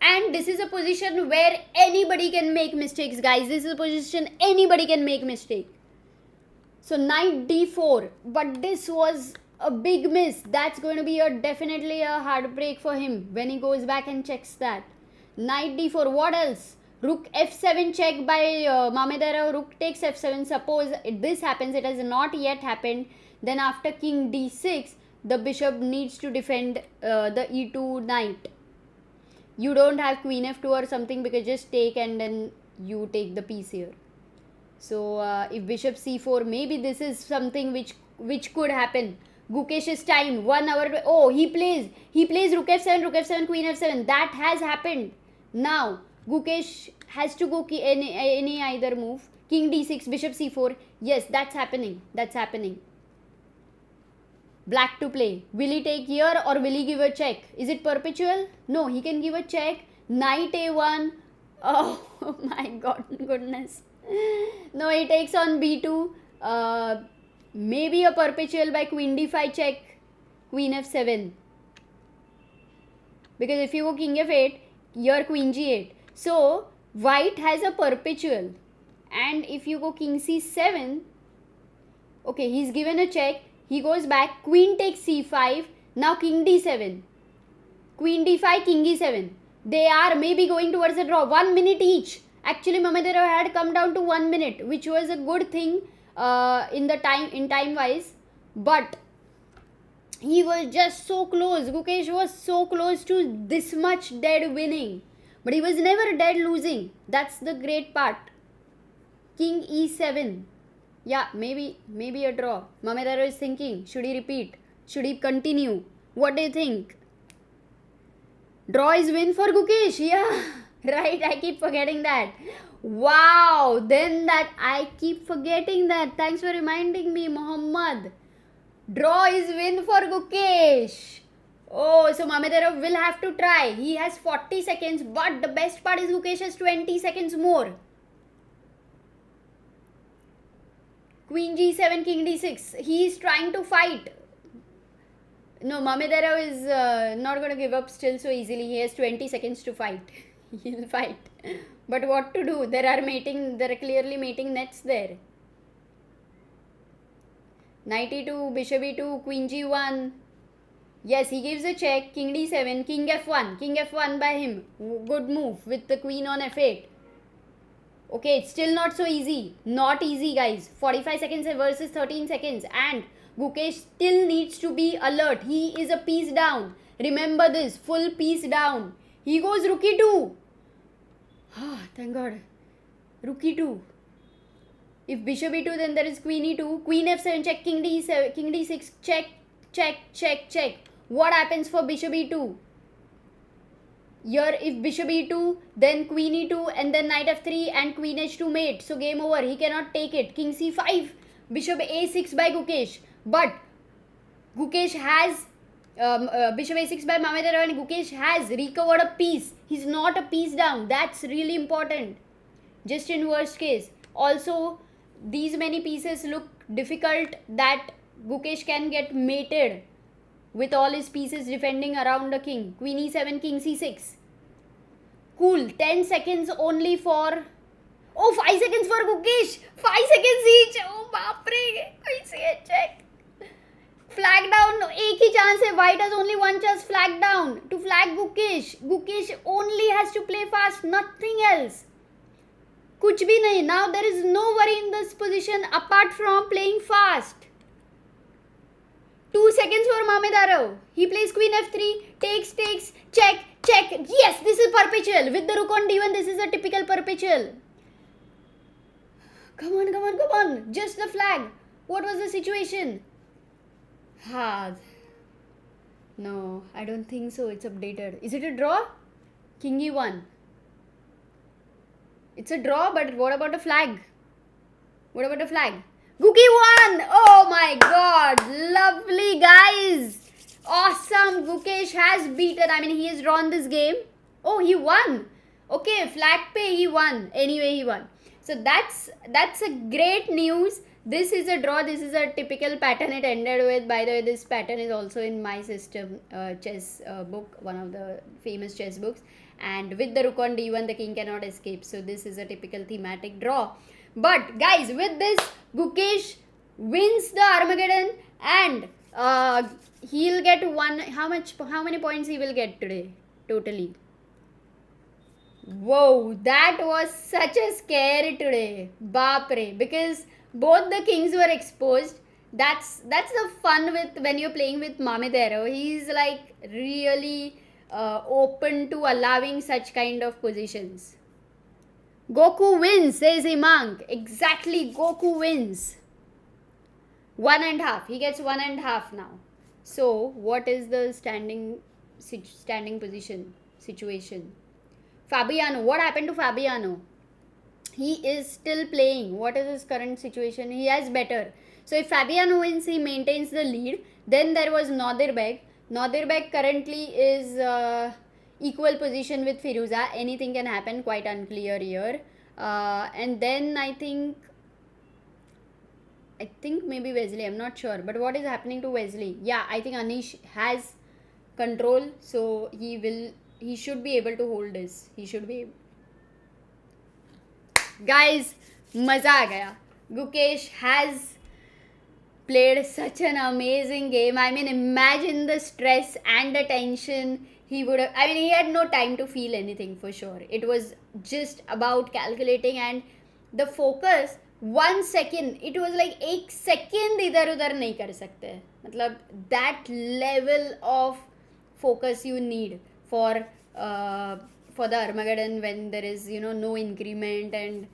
And this is a position where anybody can make mistakes, guys. This is a position anybody can make mistake. So knight d4, but this was a big miss. That's going to be definitely a heartbreak for him when he goes back and checks that. Knight d4, what else? Rook f7 check by Mamedyarov. Rook takes f7. Suppose this happens, it has not yet happened. Then after king d6, the bishop needs to defend the e2 knight. You don't have queen f2 or something, because just take and then you take the piece here. So if bishop c4, maybe this is something which could happen. Gukesh's time, 1 hour. Oh, he plays rook f7, queen f7. That has happened. Now Gukesh has to go any either move. King d6, bishop c4. Yes, that's happening. Black to play. Will he take here or will he give a check? Is it perpetual? No, he can give a check. Knight a1. Oh my god, goodness. No, he takes on b2. Maybe a perpetual by queen d5 check, queen f7. Because if you go king f8, your queen g8. So white has a perpetual. And if you go king c7, okay, he's given a check. He goes back, queen takes c5. Now king d7. Queen d5, king e7. They are maybe going towards a draw. 1 minute each. Actually, Mamedyarov had come down to 1 minute, which was a good thing in time wise. But he was just so close. Gukesh was so close to this much dead winning. But he was never dead losing. That's the great part. King e7. Yeah, maybe a draw. Mamedyarov is thinking, should he repeat? Should he continue? What do you think? Draw is win for Gukesh. Yeah, right. I keep forgetting that. Wow. Then that I keep forgetting that. Thanks for reminding me, Mohammed. Draw is win for Gukesh. Oh, so Mamedyarov will have to try. He has 40 seconds, but the best part is Gukesh has 20 seconds more. Queen G7, King D6. He is trying to fight. No, Mamedyarov is not going to give up still so easily. He has 20 seconds to fight. He'll fight. But what to do? There are clearly mating nets there. Knight E2, Bishop E2, Queen G1. Yes, he gives a check. King D7, King F1. King F1 by him. Good move with the Queen on F8. Okay, it's still not so easy. Not easy, guys. 45 seconds versus 13 seconds. And Gukesh still needs to be alert. He is a piece down. Remember this. Full piece down. He goes Rook E2. Thank God. Rook E2. If Bishop E2, then there is Queen E2. Queen F7, check. King D7, King D6, check, check, check, check. What happens for Bishop E2? Here, if Bishop E2, then Queen E2, and then Knight F3 and Queen H2 mate. So game over. He cannot take it. King C5. Bishop A6 by Gukesh. But Gukesh has Bishop A6 by Mamedyarov, and Gukesh has recovered a piece. He's not a piece down. That's really important. Just in worst case. Also, these many pieces look difficult that Gukesh can get mated with all his pieces defending around the king. Queen E7, King C6. Cool. 10 seconds only for... Oh, 5 seconds for Gukesh. 5 seconds each. Oh, baapre. I see it. Check. Flag down. एक ही chance है. White has only one chance. Flag down. To flag Gukesh. Gukesh only has to play fast. Nothing else. कुछ भी नहीं. Now there is no worry in this position apart from playing fast. 2 seconds for Mamedyarov. He plays Queen F3. Takes, check, check. Yes, this is perpetual. With the Rook on D1, this is a typical perpetual. Come on, come on, come on. Just the flag. What was the situation? No, I don't think so. It's updated. Is it a draw? King E1. It's a draw, but what about the flag? What about the flag? Gookie won! Oh my god! Lovely, guys! Awesome! Gukesh has beaten. I mean, he has drawn this game. Oh, he won! Okay, flag pay, he won. Anyway, he won. So that's a great news. This is a draw. This is a typical pattern it ended with. By the way, this pattern is also in my system chess book, one of the famous chess books. And with the Rook on D1, the king cannot escape. So this is a typical thematic draw. But guys, with this, Gukesh wins the Armageddon, and he'll get one. How many points he will get today totally? Whoa, that was such a scare today. Baapre. Because both the kings were exposed. That's the fun with when you're playing with Mamedyarov. He's like really open to allowing such kind of positions. Goku wins, says Imang. Exactly, Goku wins. 1.5. He gets 1.5 now. So, what is the standing position situation? Fabiano. What happened to Fabiano? He is still playing. What is his current situation? He has better. So, if Fabiano wins, he maintains the lead. Then there was Nodirbek. Nodirbek currently is equal position with Firuza. Anything can happen. Quite unclear here. And then I think maybe Wesley. I'm not sure. But what is happening to Wesley? Yeah, I think Anish has control. So, he should be able to hold this. He should be able. Guys, maza aa gaya. Gukesh has played such an amazing game. I mean, imagine the stress and the tension he would have. I mean, he had no time to feel anything for sure. It was just about calculating, and the focus. 1 second, it was like 1 second इधर उधर नहीं कर सकते. मतलब that level of focus you need for the Armageddon when there is no increment, and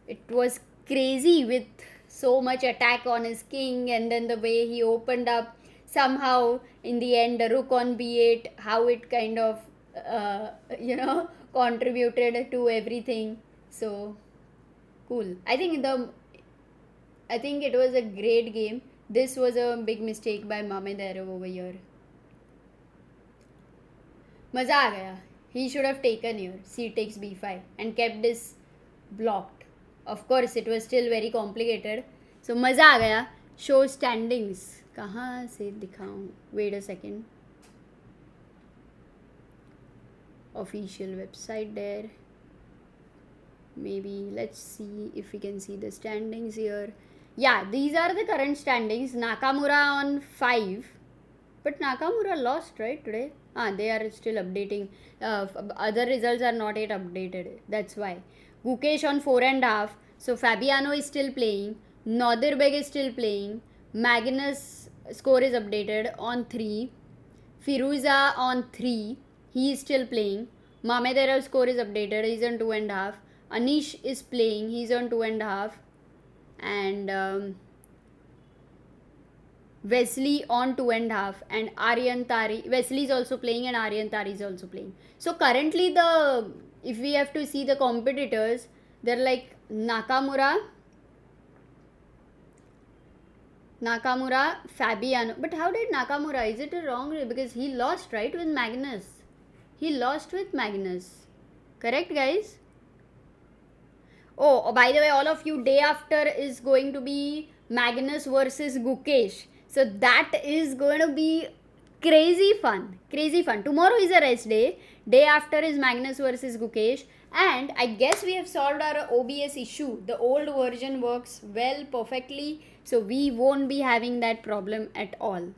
it was crazy with so much attack on his king, and then the way he opened up somehow in the end the Rook on B8, how it kind of you know, contributed to everything. So cool. I think it was a great game. This was a big mistake by Mamedyarov over here. मज़ा आ गया. He should have taken here. C takes b5 and kept this blocked. Of course, it was still very complicated. So मज़ा आ गया. Show standings. कहाँ से दिखाऊँ? Wait a second. Official website there. Maybe let's see if we can see the standings here. Yeah, these are the current standings. Nakamura on 5. But Nakamura lost, right, today? They are still updating. Other results are not yet updated. That's why. Gukesh on 4.5. So Fabiano is still playing. Nordirbeg is still playing. Magnus score is updated on 3. Firuza on 3. He is still playing. Mamedyarov score is updated. He's on 2.5. Anish is playing. He's on 2.5. And Wesley on 2.5. And Aryan Tari. Wesley is also playing and Aryan Tari is also playing. So currently if we have to see the competitors, they're like Nakamura, Fabiano. But how did Nakamura? Is it a wrong? Because he lost, right, with Magnus. He lost with Magnus. Correct, guys? Oh, by the way, all of you, day after is going to be Magnus versus Gukesh. So that is going to be crazy fun. Crazy fun. Tomorrow is a rest day. Day after is Magnus versus Gukesh. And I guess we have solved our OBS issue. The old version works well, perfectly. So we won't be having that problem at all.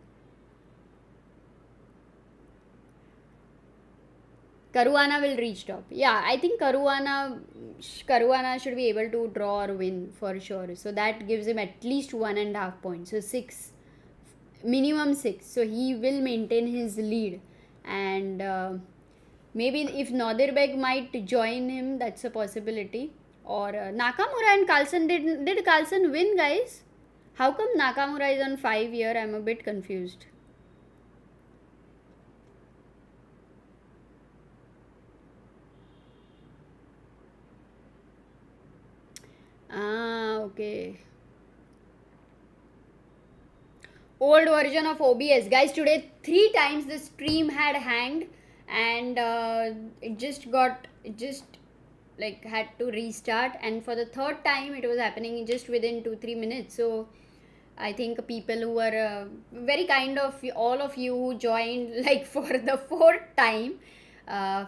Caruana will reach top. Yeah, I think Caruana should be able to draw or win for sure. So that gives him at least 1.5 points. So 6. Minimum 6. So he will maintain his lead. And maybe if Nordirbeg might join him, that's a possibility. Or Nakamura and Carlsen. Did Carlsen win, guys? How come Nakamura is on 5 here? I'm a bit confused. Okay. Old version of OBS. Guys, today 3 times the stream had hanged and it just had to restart, and for the 3rd time it was happening just within 2-3 minutes. So I think people who were very kind of all of you who joined like for the 4th time,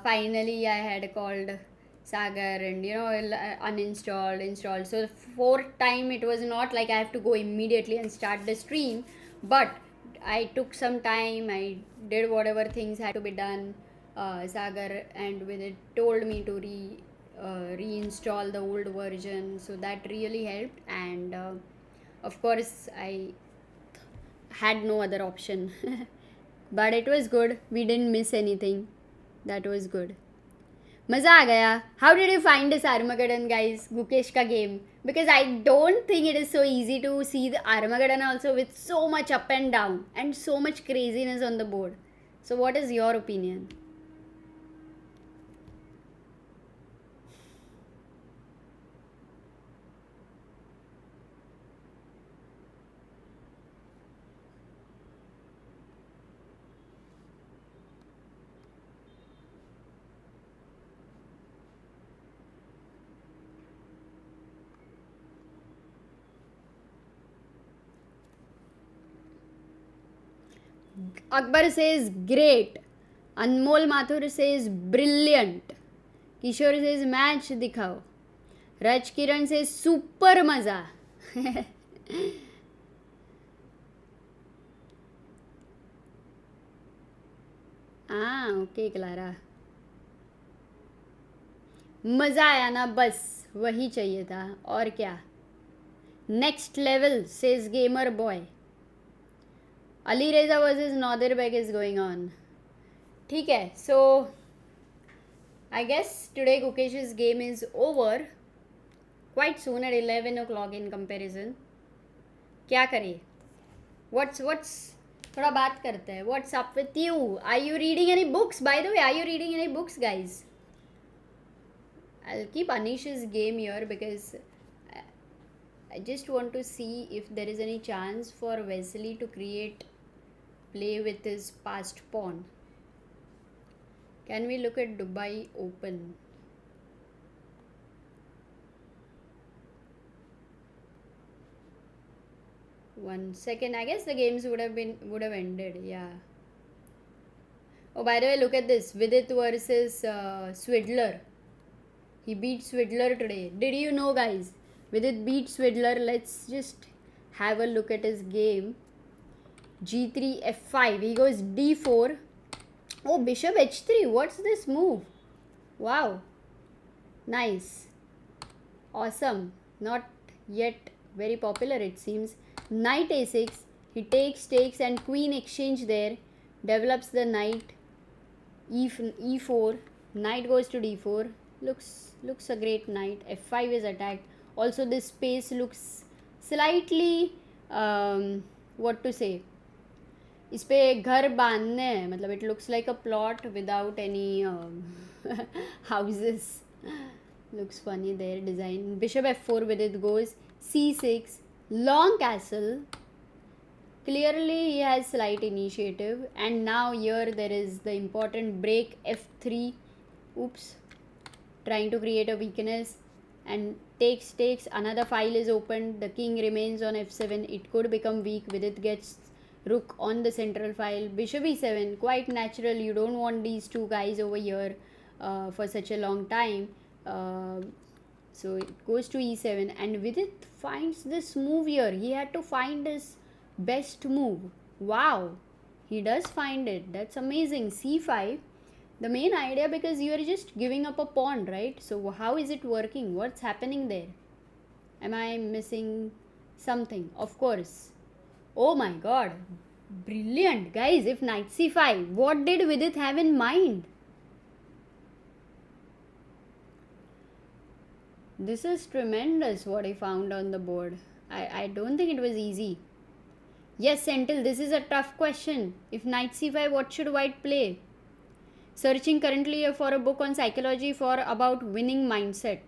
finally I had called Sagar and uninstalled, installed. So the 4th time it was not like I have to go immediately and start the stream, but I took some time. I did whatever things had to be done. Sagar and with it told me to reinstall the old version, so that really helped. And of course I had no other option. But it was good. We didn't miss anything. That was good. मज़ा आ गया. How did you find this Armageddon, guys? Gukesh का game. Because I don't think it is so easy to see the Armageddon also with so much up and down and so much craziness on the board. So what is your opinion? Akbar says great. Anmol Mathur says brilliant. Kishore says match दिखाओ. Raj Kiran says super मजा. Okay Clara. मज़ा आया ना, बस वही चाहिए था और क्या. Next level says gamer boy. Ali Reza versus Nordirbeg is going on. ठीक है. So I guess today Gukesh's game is over quite soon at 11 o'clock in comparison. क्या करें? What's थोड़ा बात करते हैं. What's up with you? Are you reading any books? By the way, are you reading any books, guys? I'll keep Anish's game here because I just want to see if there is any chance for Wesley to play with his passed pawn. Can we look at Dubai Open? One second. I guess the games would have ended. Yeah. Oh, by the way, look at this. Vidit versus Swidler. He beat Swidler today. Did you know, guys? Vidit beat Swidler. Let's just have a look at his game. G3, F5. He goes D4. Oh, Bishop H3. What's this move? Wow. Nice. Awesome. Not yet very popular, it seems. Knight A6. He takes and queen exchange there. Develops the knight. E4. Knight goes to D4. Looks a great knight. F5 is attacked. Also, this space looks slightly what to say. इस पे घर बांधने हैं, मतलब it looks like a plot without any houses. Looks funny there design. Bishop F4 with it goes C6. Long castle. Clearly he has slight initiative, and now here there is the important break F3. Oops. Trying to create a weakness, and takes. Another file is opened. The king remains on F7. It could become weak. With it gets rook on the central file. Bishop E7. Quite natural. You don't want these two guys over here for such a long time. So it goes to E7, and Vidit finds this move here. He had to find his best move. Wow, he does find it. That's amazing. C5. The main idea, because you are just giving up a pawn, right? So how is it working? What's happening there? Am I missing something? Of course. Oh my god. Brilliant. Guys, if knight C5, what did Vidit have in mind? This is tremendous what I found on the board. I don't think it was easy. Yes, Sentil, this is a tough question. If knight c5, what should white play? Searching currently for a book on psychology for about winning mindset.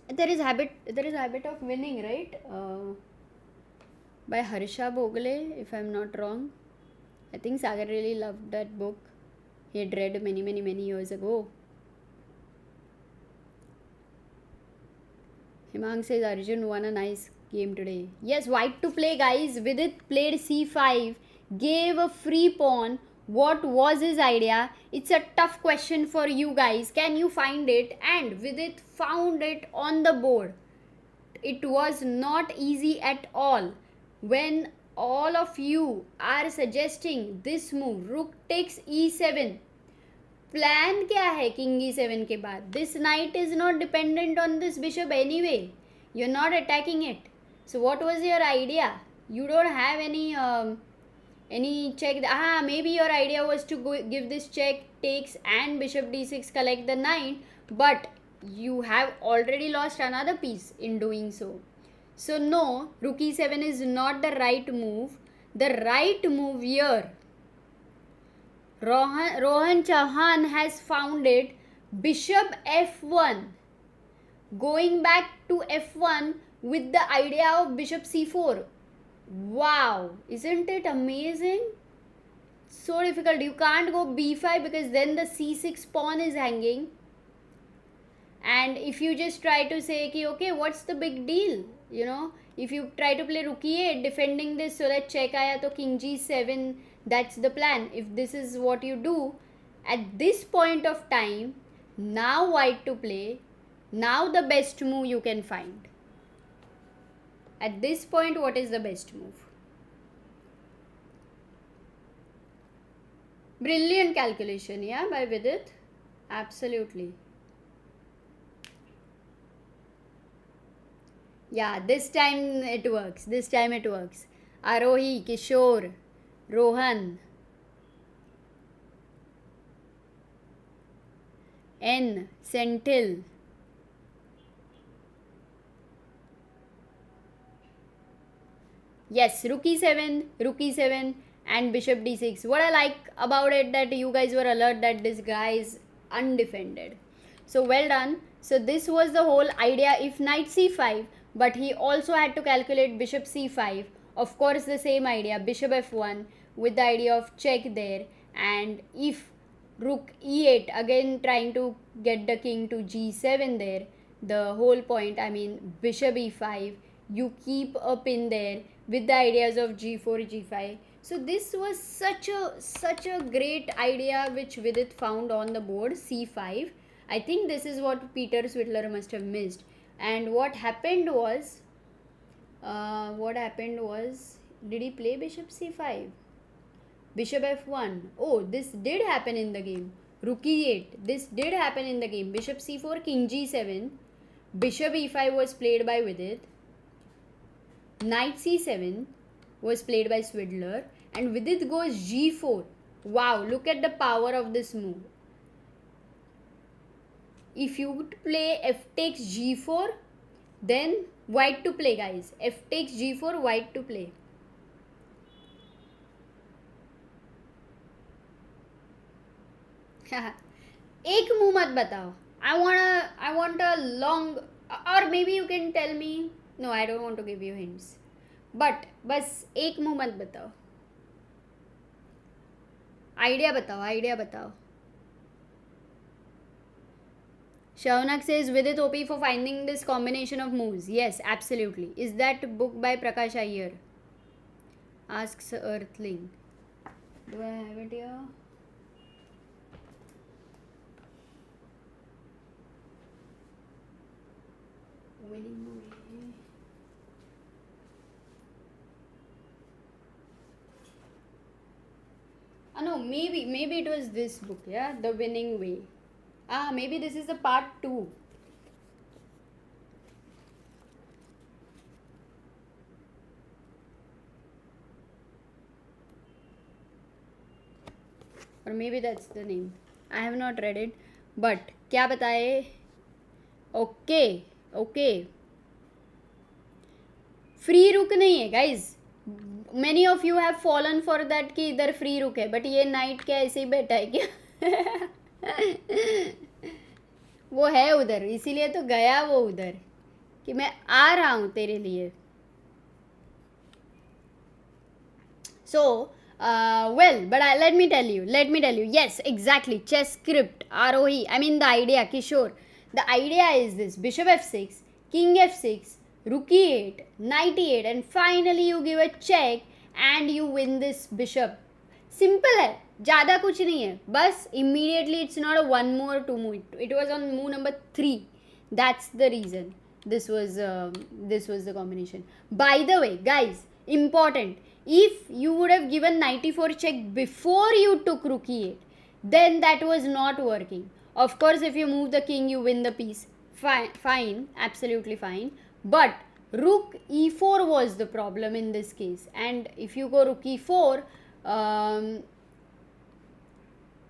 There is habit of winning, right? By Harsha Bogle, if I'm not wrong. I think Sagar really loved that book. He had read many years ago. Himang says Arjun won a nice game today. Yes, white to play, guys. Vidit played c5, gave a free pawn. What was his idea? It's a tough question for you guys. Can you find it? And Vidit found it on the board. It was not easy at all. When all of you are suggesting this move, rook takes e7. Plan क्या है king e7 के बाद? This knight is not dependent on this bishop anyway. You are not attacking it. So what was your idea? You don't have any check. Maybe your idea was to give this check, takes and bishop d6, collect the knight, but you have already lost another piece in doing so. So no, rook e7 is not the right move. The right move here, Rohan Chauhan has found it. Bishop f1, going back to f1 with the idea of bishop c4. Wow, isn't it amazing? So difficult. You can't go b5 because then the c6 pawn is hanging. And if you just try to say, okay, what's the big deal? You know, if you try to play rook e8, defending this so that check aaya to king g7, that's the plan. If this is what you do at this point of time, now white to play, now the best move you can find. At this point, what is the best move? Brilliant calculation, yeah, by Vidit. Absolutely. Yeah, this time it works. Arohi, Kishore, Rohan, N, Sentil. Yes, rook e7 and bishop d6. What I like about it that you guys were alert that this guy is undefended. So well done. So this was the whole idea. If knight c5, but he also had to calculate bishop c5. Of course the same idea, bishop f1 with the idea of check there. And if rook e8, again trying to get the king to g7 there, the whole point, I mean bishop e5, you keep a pin there with the ideas of g4 g5. So this was such a great idea which Vidit found on the board, c5. I think this is what Peter Swidler must have missed. And what happened was did he play bishop c5? Bishop f1. Oh, this did happen in the game. Rook e8. This did happen in the game. Bishop c4, king g7. Bishop e5 was played by Vidit. Knight c7 was played by Swidler. And Vidit goes g4. Wow, look at the power of this move. If you play f takes g4, then white to play, guys. F takes g4, white to play. एक move मत बताओ. I want a long, or maybe you can tell me. No, I don't want to give you hints. But बस एक move मत बताओ. Idea बताओ. Shaunak says Vidit OP for finding this combination of moves. Yes, absolutely. Is that book by Prakash Iyer? Asks Earthling. Do I have it here? Winning way. No, maybe it was this book, yeah, The Winning Way. Maybe this is the part 2. Or maybe that's the name. I have not read it. But क्या बताए? Okay. Free रुक नहीं है, guys. Many of you have fallen for that कि इधर free रुक है. But ये knight क्या ऐसे ही बैठा है क्या? वो है उधर, इसीलिए तो गया वो उधर कि मैं आ रहा हूँ तेरे लिए. So, well, but let me tell you. Yes, exactly. Chess script, ROE. I mean the idea, Kishore. The idea is this: bishop f6, king f6, rook e8, knight e8, and finally you give a check and you win this bishop. Simple है, ज़्यादा कुछ नहीं है. बस immediately it's not a 1 more 2 move. It was on move number 3. That's the reason. This was the combination. By the way, guys, important. If you would have given knight e4 check before you took rook e8, then that was not working. Of course, if you move the king, you win the piece. Fine, absolutely fine. But rook e4 was the problem in this case. And if you go rook e4,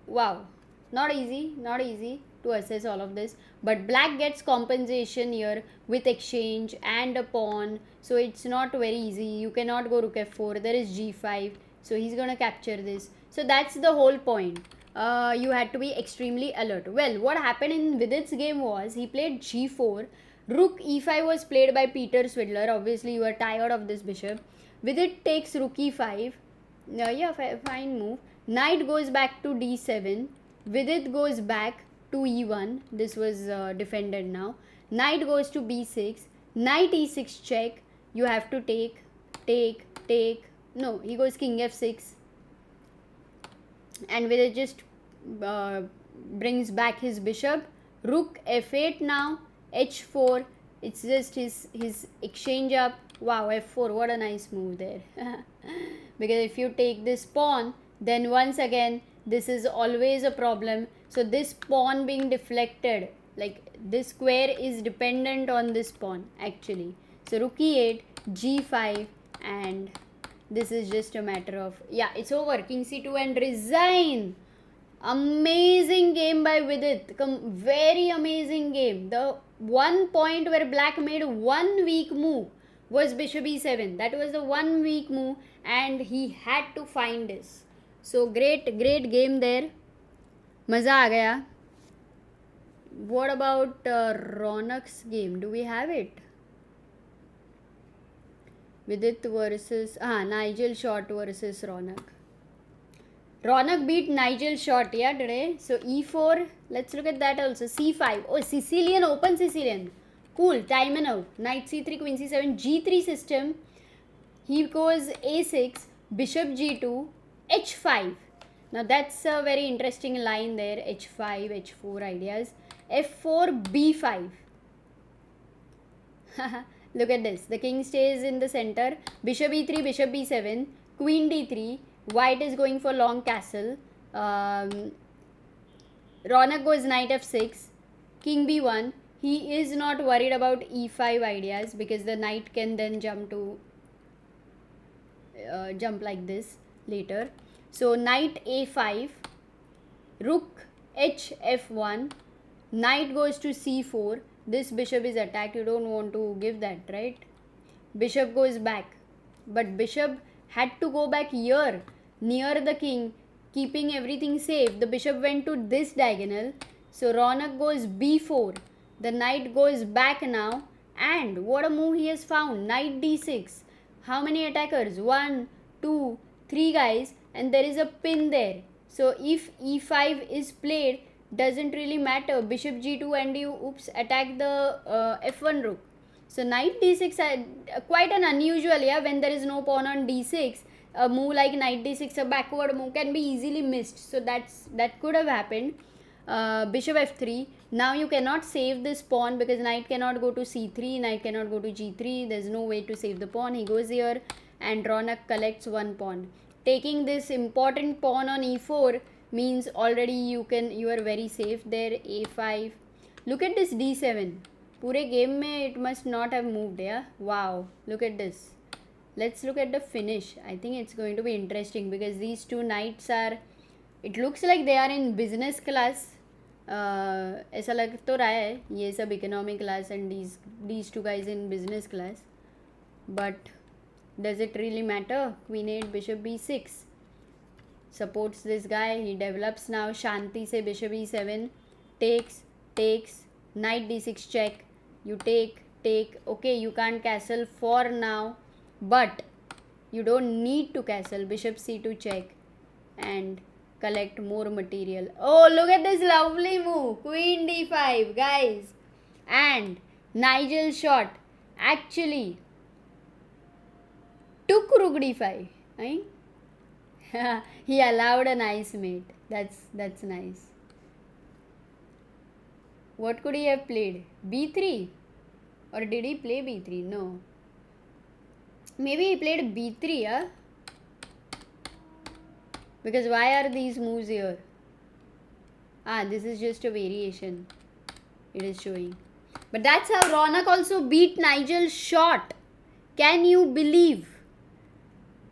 wow, not easy to assess all of this. But black gets compensation here with exchange and a pawn. So it's not very easy. You cannot go rook f4. There is g5. So he's going to capture this. So that's the whole point. You had to be extremely alert. Well, what happened in Vidit's game was he played g4. Rook e5 was played by Peter Swidler. Obviously, you are tired of this bishop. Vidit takes rook e5. Fine move. Knight goes back to d7. Vidit goes back to e1. This was defended now. Knight goes to b6. Knight e6 check. You have to take. No, he goes king f6. And Vidit just brings back his bishop. Rook f8 now. h4. It's just his exchange up. Wow, f4. What a nice move there. Because if you take this pawn, then once again, this is always a problem. So this pawn being deflected, like this square is dependent on this pawn actually. So rook e8, g5, and this is just a matter of, yeah, it's over. King c2 and resign. Amazing game by Vidit. Very amazing game. The one point where black made one weak move was bishop e7. That was the one weak move and he had to find this. So great game there. मज़ा आ गया. What about Ronak's game? Do we have it? Vidit versus Nigel Short versus Ronak. Ronak beat Nigel Short, today. So e4, let's look at that also. c5. Oh, Sicilian, open Sicilian. Cool, time and out. Knight c3, queen c7, g3 system. He goes a6, bishop g2, h5. Now that's a very interesting line there. h5, h4 ideas. f4, b5. Look at this. The king stays in the center. Bishop e3, bishop b7, queen d3. White is going for long castle. Ronak goes knight f6, king b1. He is not worried about e5 ideas because the knight can then jump like this later. So knight a5, rook h f1, knight goes to c4. This bishop is attacked. You don't want to give that, right? Bishop goes back, but bishop had to go back here near the king, keeping everything safe. The bishop went to this diagonal. So Ronak goes b4. The knight goes back now. And what a move he has found. Knight d6. How many attackers? 1, 2, 3 guys. And there is a pin there. So if e5 is played, doesn't really matter. Bishop g2 and you attack the f1 rook. So knight d6, quite an unusual, when there is no pawn on d6. A move like knight d6, a backward move, can be easily missed. So that could have happened. Bishop f3. Now you cannot save this pawn because knight cannot go to c3, knight cannot go to g3. There's no way to save the pawn. He goes here and Ronak collects one pawn. Taking this important pawn on e4 means already you are very safe there. a5. Look at this d7. Pure game mein it must not have moved. Wow, look at this. Let's look at the finish. I think it's going to be interesting because these two knights are, it looks like they are in business class. ऐसा लग तो रहा है ये सब economic class and these two guys in business class. But does it really matter? Queen 8, bishop b6 supports this guy. He develops now. Shanti se bishop e7, takes, knight d6 check. You take. Okay, you can't castle for now, but you don't need to castle. Bishop c2 check and collect more material. Oh, look at this lovely move. Queen d5, guys. And Nigel Short actually took rook d5. He allowed a nice mate. That's nice. What could he have played? b3? Or did he play b3? No. Maybe he played b3, Because why are these moves here? This is just a variation. It is showing. But that's how Ronak also beat Nigel Short. Can you believe?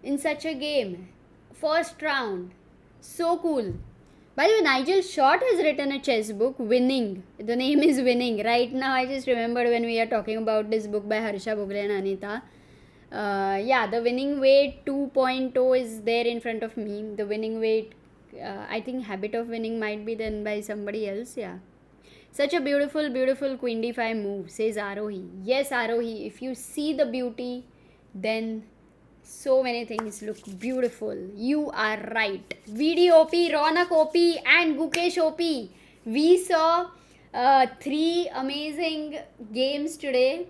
In such a game. First round. So cool. By the way, Nigel Short has written a chess book, Winning. The name is Winning. Right now, I just remembered when we are talking about this book by Harsha Bhogle and Anita. The Winning Way 2.0 is there in front of me. The Winning Way, I think Habit of Winning might be done by somebody else. Such a beautiful queen d5 move, says Arohi. Yes, Arohi, if you see the beauty, then so many things look beautiful. You are right. VD OP, Ronak OP and Gukesh OP. We saw 3 amazing games today.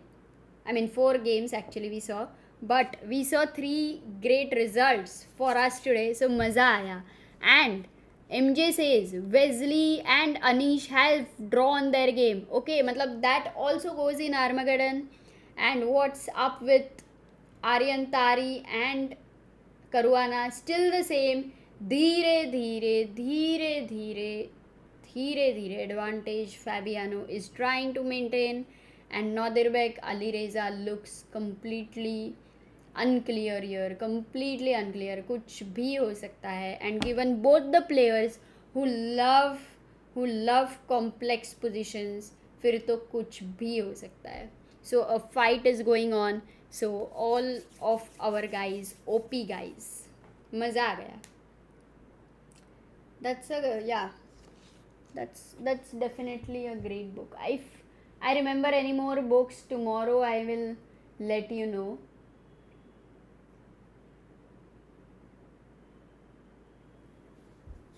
I mean 4 games actually we saw. But we saw 3 great results for us today. So maza aaya. And MJ says Wesley and Anish have drawn their game. Okay, matlab that also goes in Armageddon. And what's up with Aryan Tari and Caruana? Still the same. Dheere advantage Fabiano is trying to maintain. And Nadirbek Ali Reza looks completely unclear here. Completely unclear. Kuch bhi ho sakta hai. And given both the players who love complex positions, फिर तो कुछ भी हो सकता है. So a fight is going on. So all of our guys, OP guys, मजा आ गया. That's a, yeah, that's definitely a great book. If I remember any more books tomorrow, I will let you know.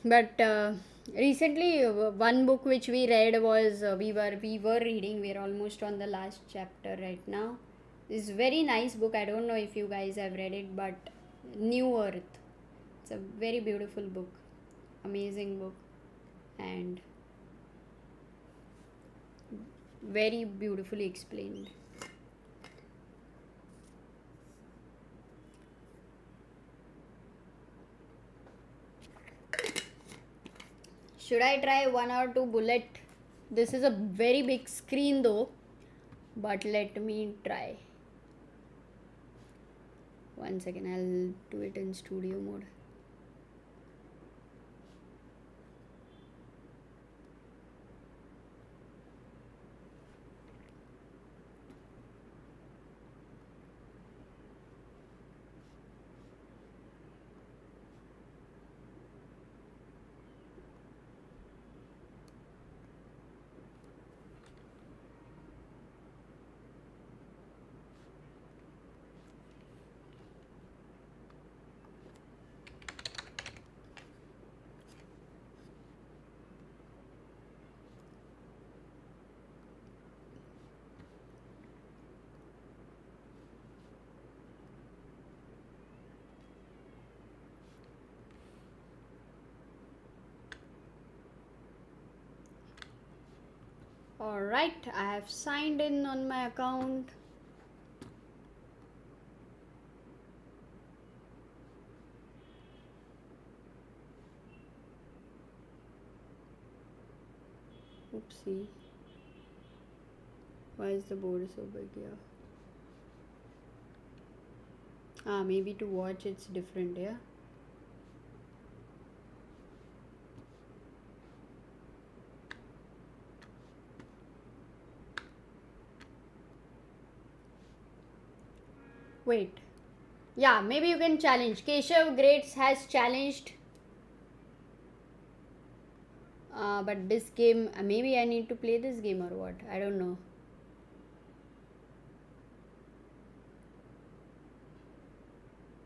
But recently, one book which we read was, we were reading. We're almost on the last chapter right now. It's a very nice book. I don't know if you guys have read it, but New Earth. It's a very beautiful book, amazing book, and very beautifully explained. Should I try one or two bullet? This is a very big screen though, but let me try. One second, I'll do it in studio mode. Alright, I have signed in on my account. Oopsie. Why is the board so big here? Maybe to watch it's different, yeah? Wait. Yeah, maybe you can challenge. Keshav Greats has challenged. But this game, maybe I need to play this game or what? I don't know.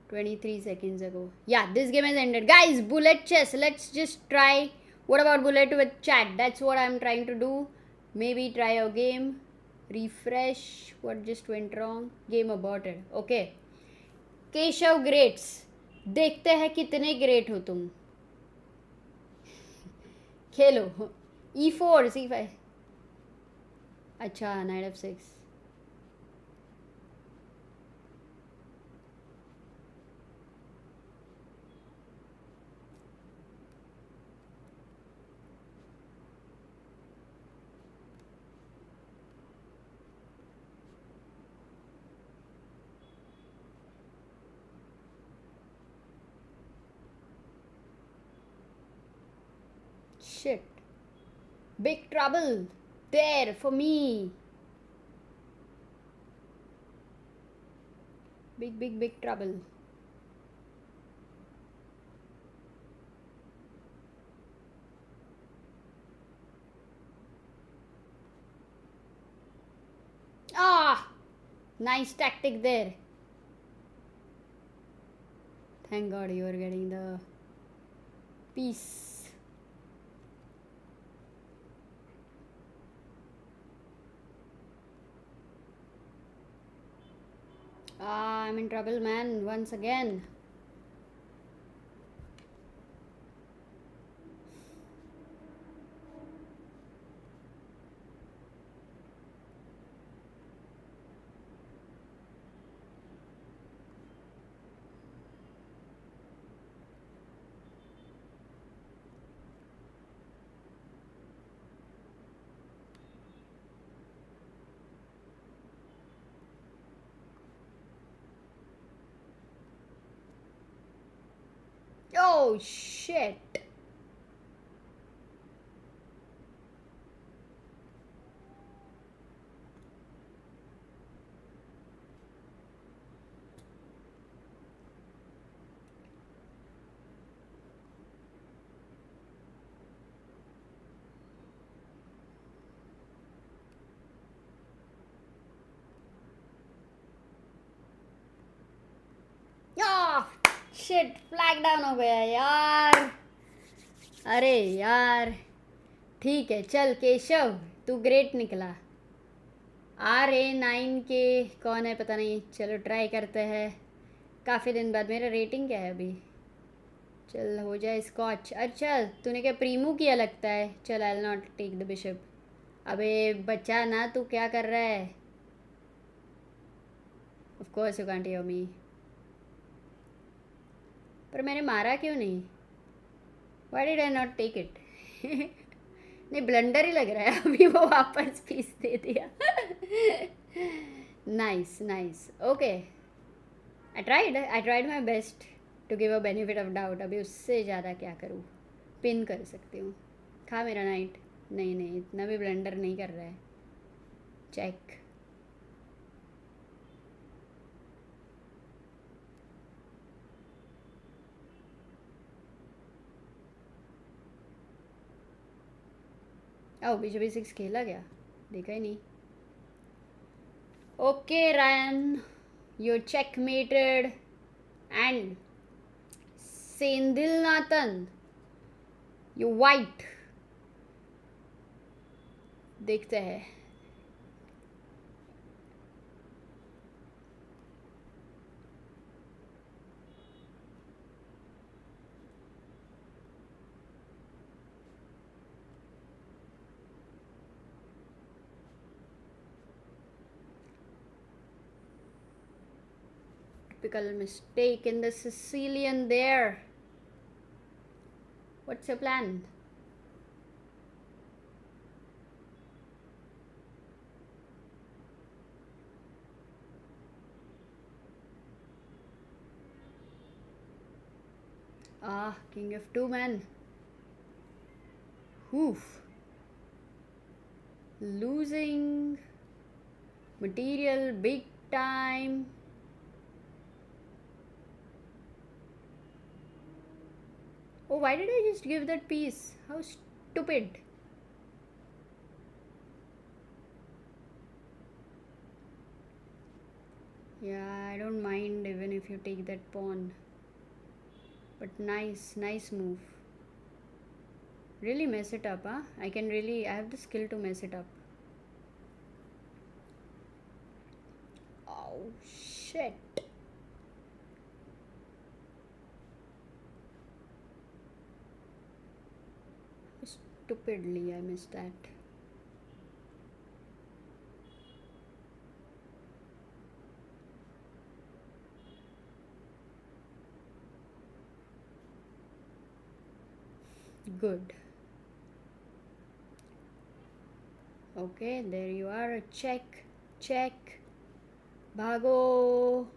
"23 seconds ago." Yeah, this game has ended. Guys, bullet chess. Let's just try. What about bullet with chat? That's what I'm trying to do. Maybe try a game. Refresh. What just went wrong? Game aborted. Okay. Keshav greats. देखते हैं कितने great हो तुम. खेलो. E4, C5. अच्छा, knight F6. Shit. Big trouble there for me. Big trouble. Nice tactic there. Thank God you are getting the piece. I'm in trouble, man, once again. Oh shit. Shit, flag down हो गया यार. अरे यार, ठीक है चल केशव, तू great निकला. RA9 के कौन है पता नहीं, चलो ट्राई करते हैं. काफ़ी दिन बाद. मेरा रेटिंग क्या है अभी? चल हो जाए स्कॉच. अच्छा तूने क्या प्रीमू किया लगता है. चल I will not take the bishop. अबे बच्चा ना, तू क्या कर रहा है? Of course you can't hear me. पर मैंने मारा क्यों नहीं? Why did I not take it? नहीं, ब्लंडर ही लग रहा है. अभी वो वापस पीस दे दिया. Nice nice. Okay, I tried my best to give a benefit of doubt. अभी उससे ज़्यादा क्या करूँ? पिन कर सकती हूँ. खा मेरा नाइट. नहीं नहीं, इतना भी ब्लंडर नहीं कर रहा है. चेक. ओ बीच B6 खेला गया, देखा ही नहीं. Okay Ryan, you're checkmated. And Sendilnathan, you white. देखते हैं. Typical mistake in the Sicilian there. What's your plan? King F2 man. Oof. Losing material big time. Oh, why did I just give that piece? How stupid. Yeah, I don't mind even if you take that pawn. But nice move. Really mess it up, huh? I have the skill to mess it up. Oh, shit. Stupidly, I missed that. Good. Okay, there you are. Check. भागो.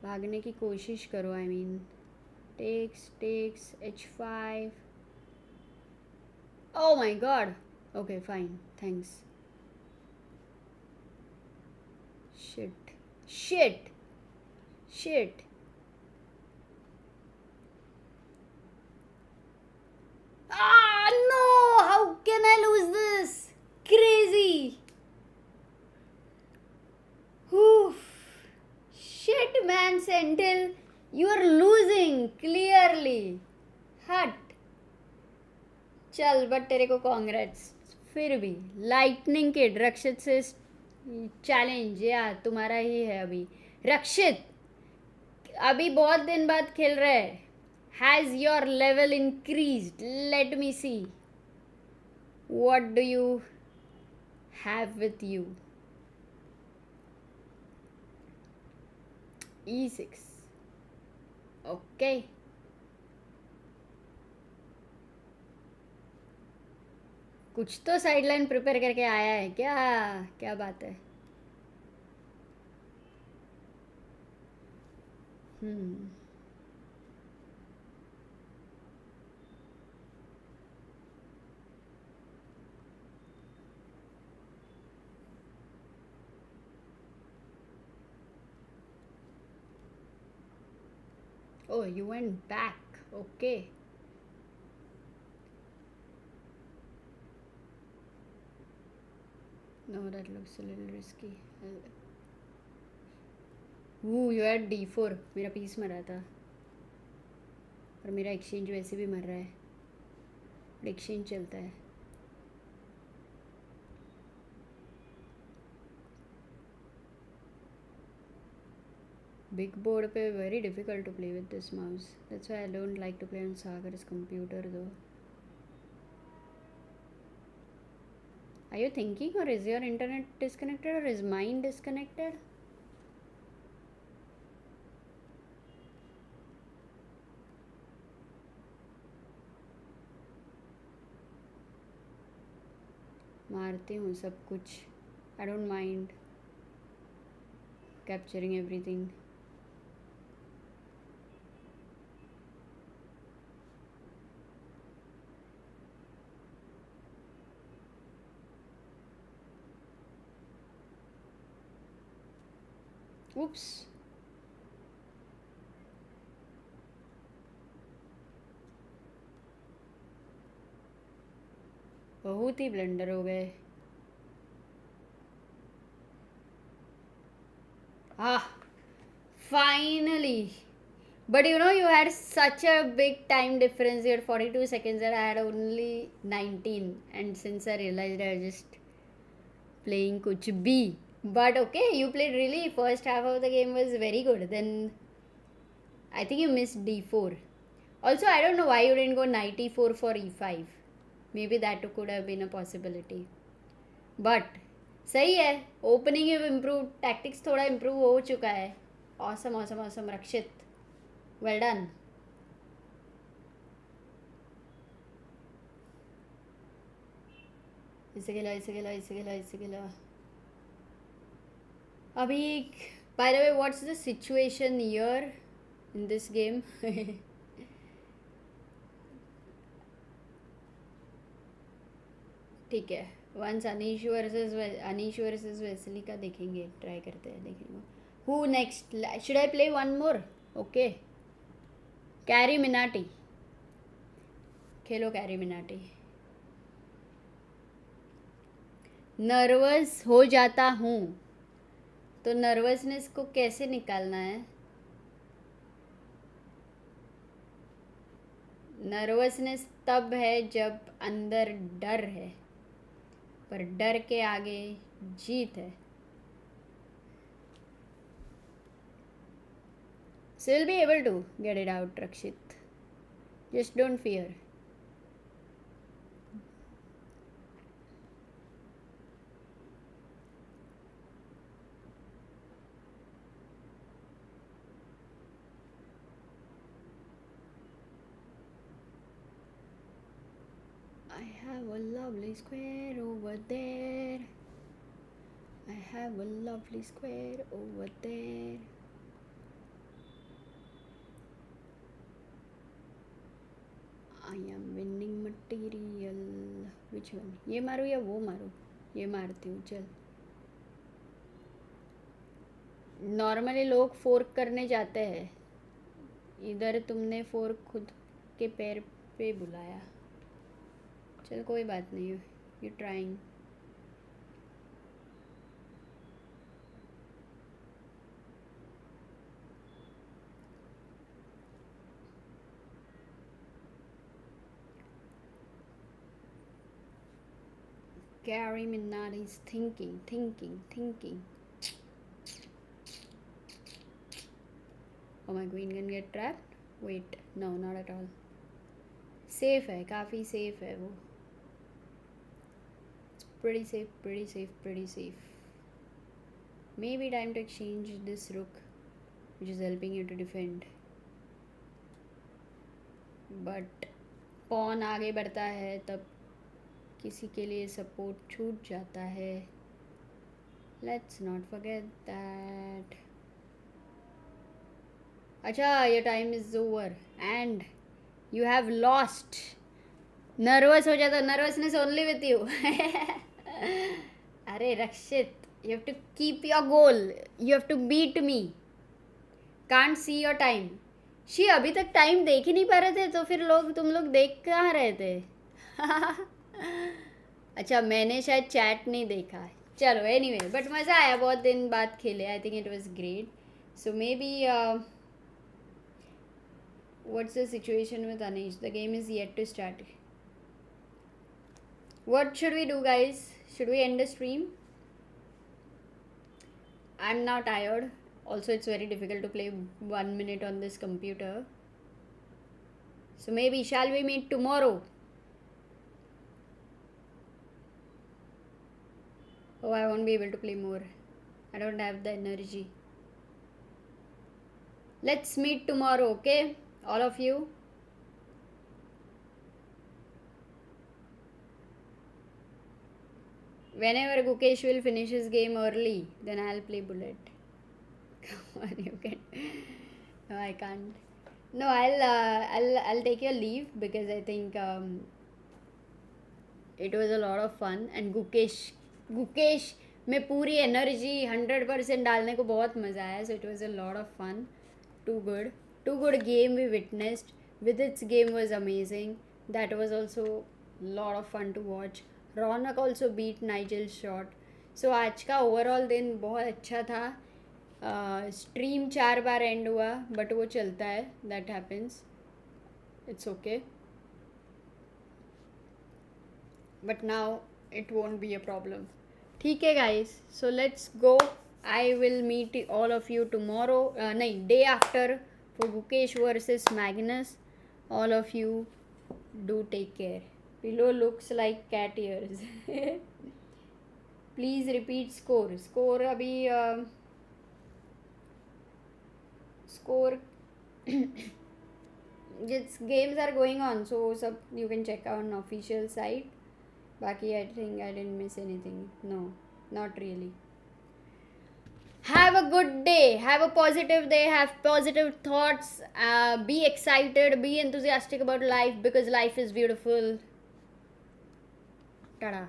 भागने की कोशिश करो. I mean, takes H5. Oh my god. Okay, fine. Thanks. Shit. Ah, no! How can I lose this? Crazy. Oof. Shit, man, Sentinel. You are losing, clearly. Hut. चल, but तेरे को congrats. फिर भी लाइटनिंग किड रक्षित से challenge या तुम्हारा ही है अभी. रक्षित अभी बहुत दिन बाद खेल रहे हैं. Has your level increased? Let me see. What do you have with you? E6. Okay. कुछ तो साइडलाइन प्रिपेयर करके आया है क्या बात है. Oh, you went back. Okay. No, that looks a little risky. Ooh, you had D4. मेरा piece मरा था. और मेरा एक्सचेंज वैसे भी मर रहा है, एक्सचेंज चलता है. Big board पे very difficult to play with this mouse. That's why I don't like to play on Sagar's computer though. Are you thinking, or is your internet disconnected, or is mine disconnected? मारती हूँ सब कुछ. I don't mind capturing everything. Oops. बहुत ही blunder हो गए. Finally. But you know, you had such a big time difference. You had 42 seconds and I had only 19. And since I realized I was just playing kuch bhi. But okay, you played really. First half of the game was very good. Then I think you missed d4. Also, I don't know why you didn't go knight e4 for e5. Maybe that could have been a possibility. But सही है, opening you improve, tactics थोड़ा improve हो चुका है. Awesome awesome awesome रक्षित, well done. इसे खेला इसे खेला इसे खेला इसे खेला. अभी by the way what's the situation here in this game? ठीक है, वंस अनीश वर्सेस वेस्ली का देखेंगे, ट्राई करते हैं, देखेंगे. Who next? Should I play one more? Okay, carry Minati. Khelo carry Minati. Nervous हो जाता हूँ, तो नर्वसनेस को कैसे निकालना है? नर्वसनेस तब है जब अंदर डर है, पर डर के आगे जीत है. So you'll be able to get it out, Rakshit. Just don't fear. I have a lovely square over there. I have a lovely square over there. I am winning material. Which one? ये मारूँ या वो मारूँ? ये मारती हूँ. चल, normally लोग fork करने जाते हैं, इधर तुमने फोर्क खुद के पैर पे बुलाया. चल कोई बात नहीं, you trying. Gary Minati is thinking. Oh, my queen can get trapped? Wait, no, not at all. Safe है, काफ़ी safe है वो. It's pretty safe. Maybe time to exchange this rook, which is helping you to defend. But pawn आगे बढ़ता है तब किसी के लिए सपोर्ट छूट जाता है. Let's not forget that. अच्छा, your time is over and you have lost. Nervous हो जाता, नर्वसनेस ओनली विथ यू. अरे रक्षित, you have to keep your goal. You have to beat me. Can't see your time. She अभी तक time देख ही नहीं पा रहे थे, तो फिर तुम लोग देख कहाँ रहे थे? अच्छा, मैंने शायद चैट नहीं देखा. चलो एनीवे, बट मज़ा आया, बहुत दिन बाद खेले. I think it was great. So may be What's the situation with Anish? The game is yet to start. What should we do, guys? Should we end the stream? I'm now tired. Also, it's very difficult to play 1 minute on this computer. So maybe shall we meet tomorrow? Oh, I won't be able to play more. I don't have the energy. Let's meet tomorrow, okay? All of you. Whenever Gukesh will finish his game early, then I'll play Bullet. Come on, you can. No, I can't. No, I'll take your leave because I think it was a lot of fun and Gukesh में पूरी energy 100% डालने को बहुत मज़ा आया. So it was a lot of fun. Too good game we witnessed. With its game was amazing. That was also lot of fun to watch. Raunak also beat Nigel's shot. So आज का overall दिन बहुत अच्छा था. Stream 4 bar and हुआ but वो चलता है. That happens. It's okay. But now it won't be a problem. ठीक है guys, so let's go. I will meet all of you tomorrow. नहीं, day after for Gukesh versus Magnus. All of you do take care. Pillow looks like cat ears. Please repeat score. Score अभी score its games are going on, so you can check out on official site. Baki, I think I didn't miss anything. No, not really. Have a good day. Have a positive day. Have positive thoughts. Be excited. Be enthusiastic about life because life is beautiful. Ta-da.